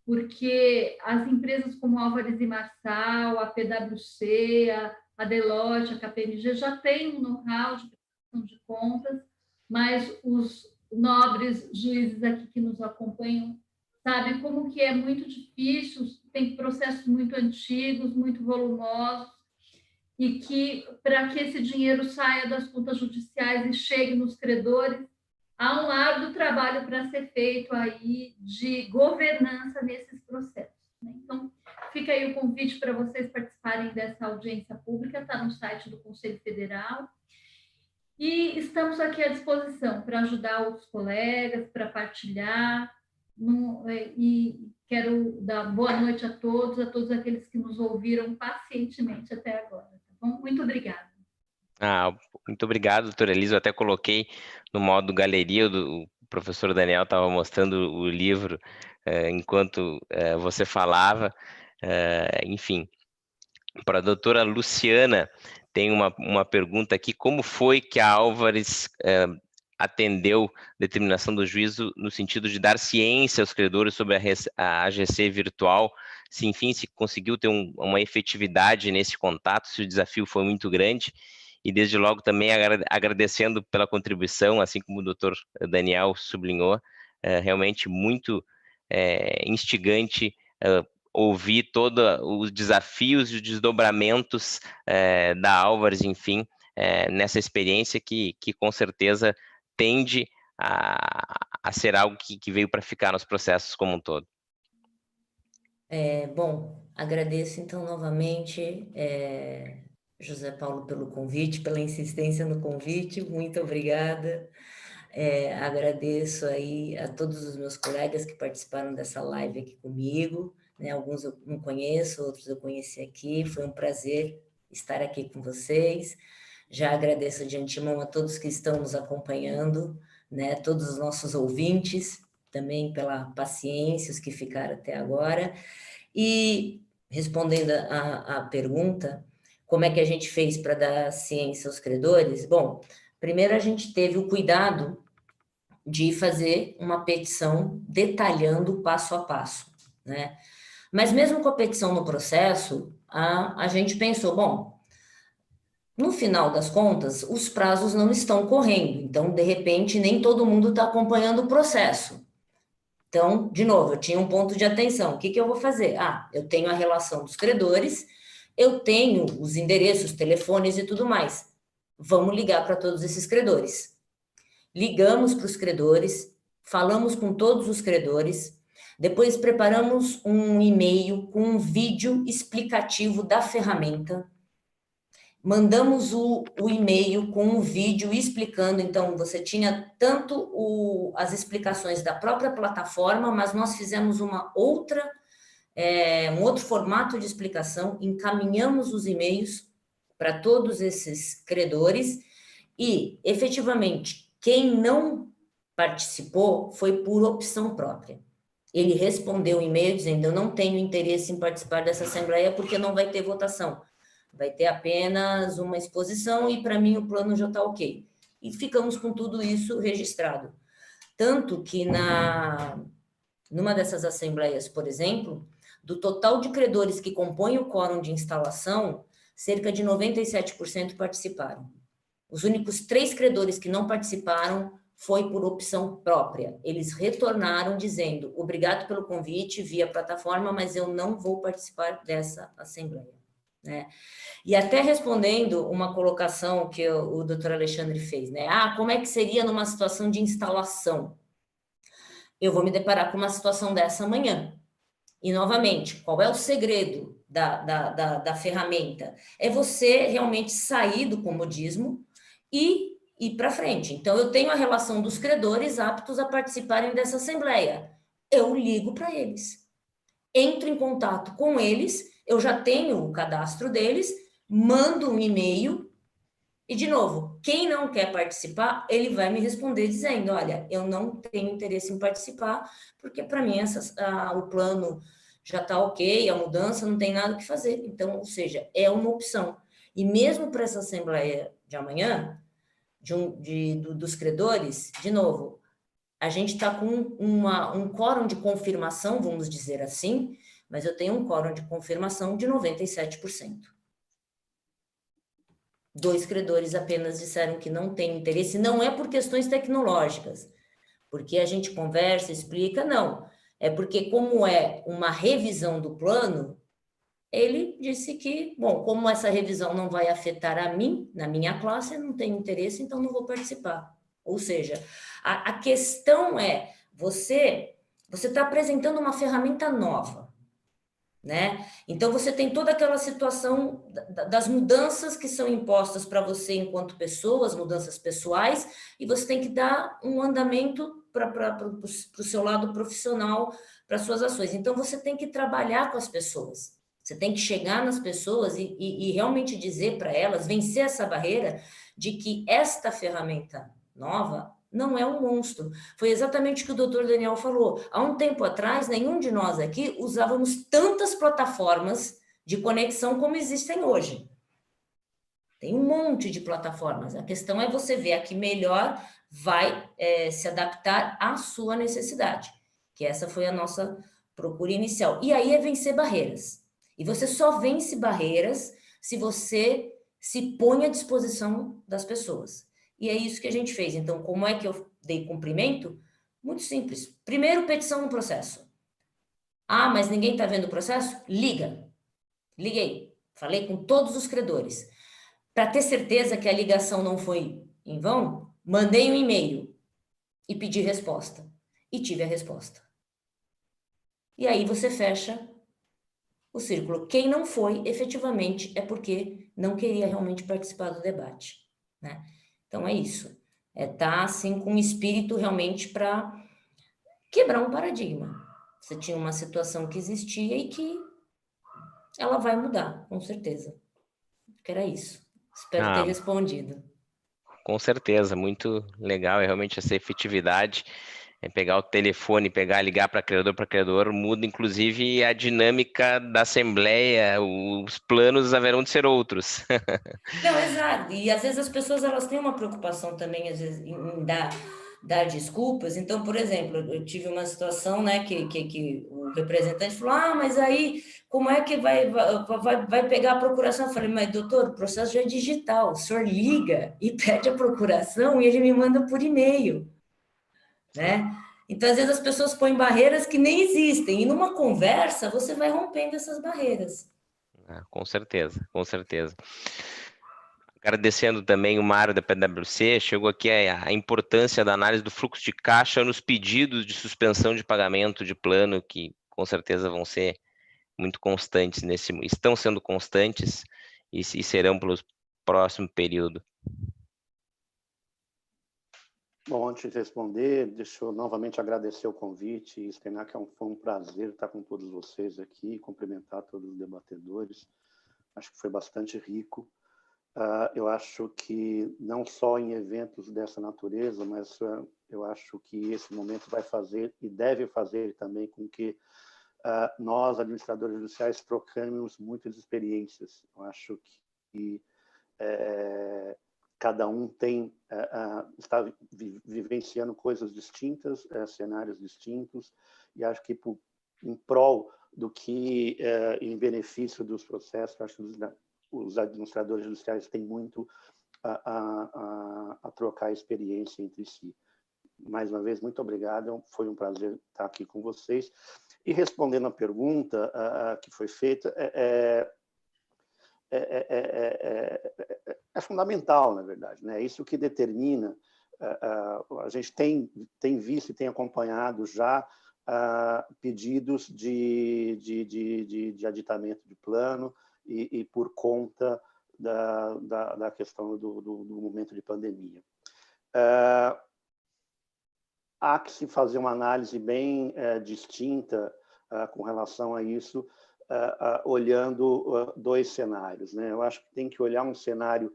[SPEAKER 4] porque as empresas como Álvares e Marçal, a PwC, a Deloitte, a KPMG já têm um know-how de prestação de contas, mas os nobres juízes aqui que nos acompanham sabem como que é muito difícil, tem processos muito antigos, muito volumosos, e que, para que esse dinheiro saia das contas judiciais e chegue nos credores, há um árduo trabalho para ser feito aí de governança nesses processos. Então, fica aí o convite para vocês participarem dessa audiência pública, está no site do Conselho Federal. E estamos aqui à disposição para ajudar os colegas, para partilhar. E quero dar boa noite a todos aqueles que nos ouviram pacientemente até agora. Tá bom? Muito obrigada.
[SPEAKER 1] Muito obrigado, doutora Elisa. Eu até coloquei no modo galeria, o professor Daniel estava mostrando o livro enquanto você falava. Enfim, para a doutora Luciana, tem uma pergunta aqui: como foi que a Álvares atendeu determinação do juízo no sentido de dar ciência aos credores sobre a AGC virtual? Se, enfim, se conseguiu ter uma efetividade nesse contato, se o desafio foi muito grande? E, desde logo, também agradecendo pela contribuição, assim como o doutor Daniel sublinhou, realmente muito instigante ouvir todos os desafios e os desdobramentos da Álvares, enfim, nessa experiência que com certeza tende a ser algo que veio para ficar nos processos como um todo.
[SPEAKER 5] Bom, agradeço então novamente, José Paulo, pelo convite, pela insistência no convite, muito obrigada. Agradeço aí a todos os meus colegas que participaram dessa live aqui comigo, né? Alguns eu não conheço, outros eu conheci aqui, foi um prazer estar aqui com vocês. Já agradeço de antemão a todos que estão nos acompanhando, né? Todos os nossos ouvintes, também pela paciência, os que ficaram até agora. E respondendo a pergunta, como é que a gente fez para dar ciência aos credores? Bom, primeiro a gente teve o cuidado de fazer uma petição detalhando passo a passo, né? Mas mesmo com a petição no processo, a gente pensou, bom, no final das contas, os prazos não estão correndo, então, de repente, nem todo mundo está acompanhando o processo. Então, de novo, eu tinha um ponto de atenção. O que eu vou fazer? Eu tenho a relação dos credores, eu tenho os endereços, telefones e tudo mais. Vamos ligar para todos esses credores. Ligamos para os credores, falamos com todos os credores, depois preparamos um e-mail com um vídeo explicativo da ferramenta, mandamos o e-mail com um vídeo explicando, então você tinha tanto as explicações da própria plataforma, mas nós fizemos um outro formato de explicação, encaminhamos os e-mails para todos esses credores e, efetivamente, quem não participou foi por opção própria. Ele respondeu o e-mail dizendo, eu não tenho interesse em participar dessa assembleia porque não vai ter votação. Vai ter apenas uma exposição e, para mim, o plano já está ok. E ficamos com tudo isso registrado. Tanto que, numa dessas assembleias, por exemplo, do total de credores que compõem o quórum de instalação, cerca de 97% participaram. Os únicos 3 credores que não participaram foi por opção própria. Eles retornaram dizendo, obrigado pelo convite via plataforma, mas eu não vou participar dessa assembleia. Né? E até respondendo uma colocação que o doutor Alexandre fez, né? Como é que seria numa situação de instalação? Eu vou me deparar com uma situação dessa amanhã. E, novamente, qual é o segredo da ferramenta? É você realmente sair do comodismo e ir para frente. Então, eu tenho a relação dos credores aptos a participarem dessa assembleia. Eu ligo para eles. Entro em contato com eles, eu já tenho o cadastro deles, mando um e-mail e, de novo, quem não quer participar, ele vai me responder dizendo, olha, eu não tenho interesse em participar, porque para mim o plano já está ok, a mudança não tem nada o que fazer. Então, ou seja, é uma opção. E mesmo para essa assembleia de amanhã, dos credores, de novo, a gente está com um quórum de confirmação, vamos dizer assim, mas eu tenho um quórum de confirmação de 97%. 2 credores apenas disseram que não tem interesse, não é por questões tecnológicas, porque a gente conversa, explica, não. É porque, como é uma revisão do plano, ele disse que, bom, como essa revisão não vai afetar a mim, na minha classe, eu não tenho interesse, então não vou participar. Ou seja, a questão é, você está apresentando uma ferramenta nova, né? Então, você tem toda aquela situação das mudanças que são impostas para você enquanto pessoa, as mudanças pessoais, e você tem que dar um andamento para o seu lado profissional, para suas ações. Então, você tem que trabalhar com as pessoas. Você tem que chegar nas pessoas e realmente dizer para elas, vencer essa barreira de que esta ferramenta nova não é um monstro. Foi exatamente o que o doutor Daniel falou. Há um tempo atrás, nenhum de nós aqui usávamos tantas plataformas de conexão como existem hoje. Tem um monte de plataformas. A questão é você ver a que melhor vai se adaptar à sua necessidade, que essa foi a nossa procura inicial. E aí é vencer barreiras. E você só vence barreiras se você se põe à disposição das pessoas. E é isso que a gente fez. Então, como é que eu dei cumprimento? Muito simples. Primeiro, petição no processo. Ah, mas ninguém está vendo o processo? Liga. Liguei. Falei com todos os credores. Para ter certeza que a ligação não foi em vão, mandei um e-mail e pedi resposta. E tive a resposta. E aí você fecha o círculo. Quem não foi, efetivamente, é porque não queria realmente participar do debate, né? Então, é isso. É estar, assim, com um espírito realmente para quebrar um paradigma. Você tinha uma situação que existia e que ela vai mudar, com certeza. Que era isso. Espero ter respondido.
[SPEAKER 1] Com certeza, muito legal. É realmente essa efetividade. É pegar o telefone, ligar para criador, muda inclusive a dinâmica da assembleia, os planos haverão de ser outros.
[SPEAKER 5] Não, exato. E às vezes as pessoas elas têm uma preocupação também, às vezes, em dar desculpas. Então, por exemplo, eu tive uma situação, né, que o representante falou: ah, mas aí como é que vai pegar a procuração? Eu falei: mas doutor, o processo já é digital, o senhor liga e pede a procuração e ele me manda por e-mail, né? Então, às vezes as pessoas põem barreiras que nem existem, e numa conversa você vai rompendo essas barreiras.
[SPEAKER 1] Com certeza, com certeza. Agradecendo também o Mário da PwC, chegou aqui a importância da análise do fluxo de caixa nos pedidos de suspensão de pagamento de plano, que com certeza vão ser muito constantes, estão sendo constantes e serão pelo próximo período.
[SPEAKER 6] Bom, antes de responder, deixa eu novamente agradecer o convite e externar que foi um prazer estar com todos vocês aqui, cumprimentar todos os debatedores. Acho que foi bastante rico. Eu acho que não só em eventos dessa natureza, mas eu acho que esse momento vai fazer e deve fazer também com que nós, administradores judiciais, trocamos muitas experiências. Eu acho que cada um está vivenciando coisas distintas, cenários distintos, e acho que em prol do que em benefício dos processos, acho que os administradores judiciais têm muito a trocar experiência entre si. Mais uma vez, muito obrigado, foi um prazer estar aqui com vocês. E respondendo a pergunta que foi feita, é fundamental, na verdade, né? Isso que determina, a gente tem visto e tem acompanhado já pedidos de aditamento de plano e por conta da questão do momento de pandemia. Há que se fazer uma análise bem distinta com relação a isso, olhando 2 cenários, né? Eu acho que tem que olhar um cenário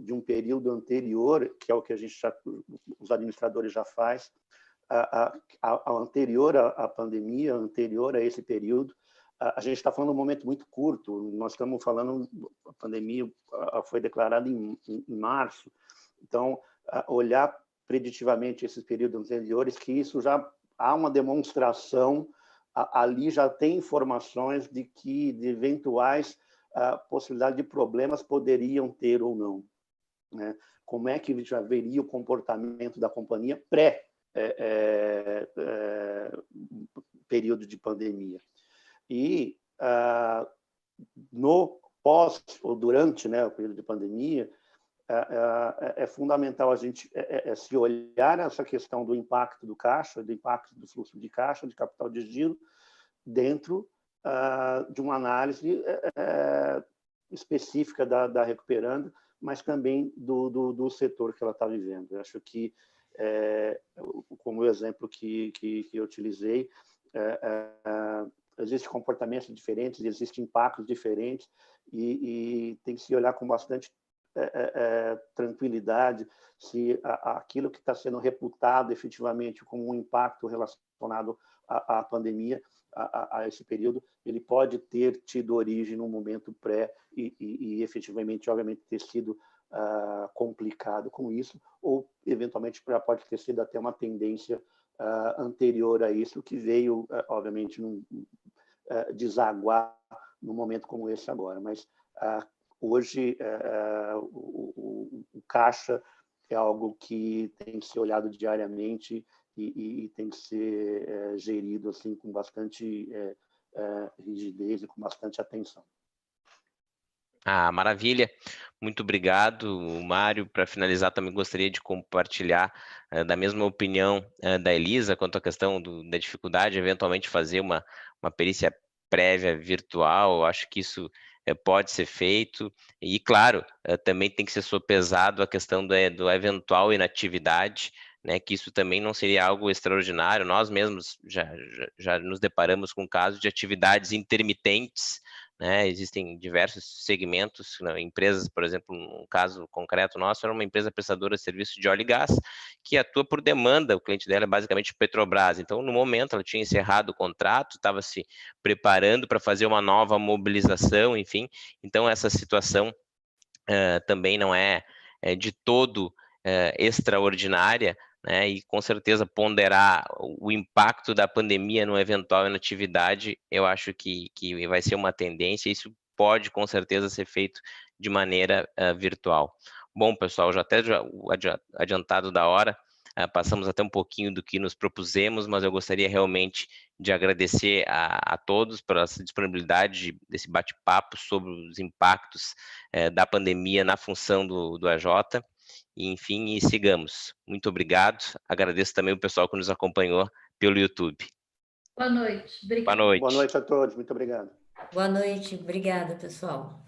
[SPEAKER 6] de um período anterior, que é o que os administradores já faz, anterior à pandemia, anterior a esse período. A gente está falando de um momento muito curto. Nós estamos falando, a pandemia foi declarada em março. Então, olhar preditivamente esses períodos anteriores, que isso já há uma demonstração, ali já tem informações de eventuais a possibilidade de problemas poderiam ter ou não, né? Como é que já veria o comportamento da companhia período de pandemia. E no pós ou durante, né, o período de pandemia, é fundamental a gente se olhar essa questão do impacto do caixa, do impacto do fluxo de caixa, de capital de giro, dentro de uma análise específica da Recuperando, mas também do setor que ela está vivendo. Eu acho que, como o exemplo que eu utilizei, existem comportamentos diferentes, existem impactos diferentes, e tem que se olhar com bastante tranquilidade se aquilo que está sendo reputado efetivamente como um impacto relacionado à pandemia, a esse período, ele pode ter tido origem num momento pré e efetivamente, obviamente, ter sido complicado com isso, ou eventualmente já pode ter sido até uma tendência anterior a isso, que veio, obviamente, desaguar num momento como esse agora. Mas hoje o caixa é algo que tem que ser olhado diariamente e tem que ser gerido assim com bastante rigidez e com bastante atenção.
[SPEAKER 1] Maravilha. Muito obrigado, Mário. Para finalizar, também gostaria de compartilhar da mesma opinião da Elisa quanto à questão da dificuldade de eventualmente fazer uma perícia prévia virtual. Eu acho que isso pode ser feito. E, claro, também tem que ser sopesado a questão do eventual inatividade, né, que isso também não seria algo extraordinário. Nós mesmos já nos deparamos com casos de atividades intermitentes, né? Existem diversos segmentos, né? Empresas, por exemplo, um caso concreto nosso, era uma empresa prestadora de serviço de óleo e gás, que atua por demanda, o cliente dela é basicamente Petrobras. Então, no momento, ela tinha encerrado o contrato, estava se preparando para fazer uma nova mobilização, enfim. Então, essa situação também não é de todo extraordinária, né, e com certeza ponderar o impacto da pandemia no eventual inatividade, eu acho que vai ser uma tendência, isso pode com certeza ser feito de maneira virtual. Bom, pessoal, já adiantado da hora, passamos até um pouquinho do que nos propusemos, mas eu gostaria realmente de agradecer a todos pela disponibilidade desse bate-papo sobre os impactos da pandemia na função do AJ. Enfim, e sigamos. Muito obrigado. Agradeço também o pessoal que nos acompanhou pelo YouTube.
[SPEAKER 4] Boa noite. Obrigada.
[SPEAKER 1] Boa noite.
[SPEAKER 6] Boa noite a todos. Muito obrigado.
[SPEAKER 5] Boa noite. Obrigada, pessoal.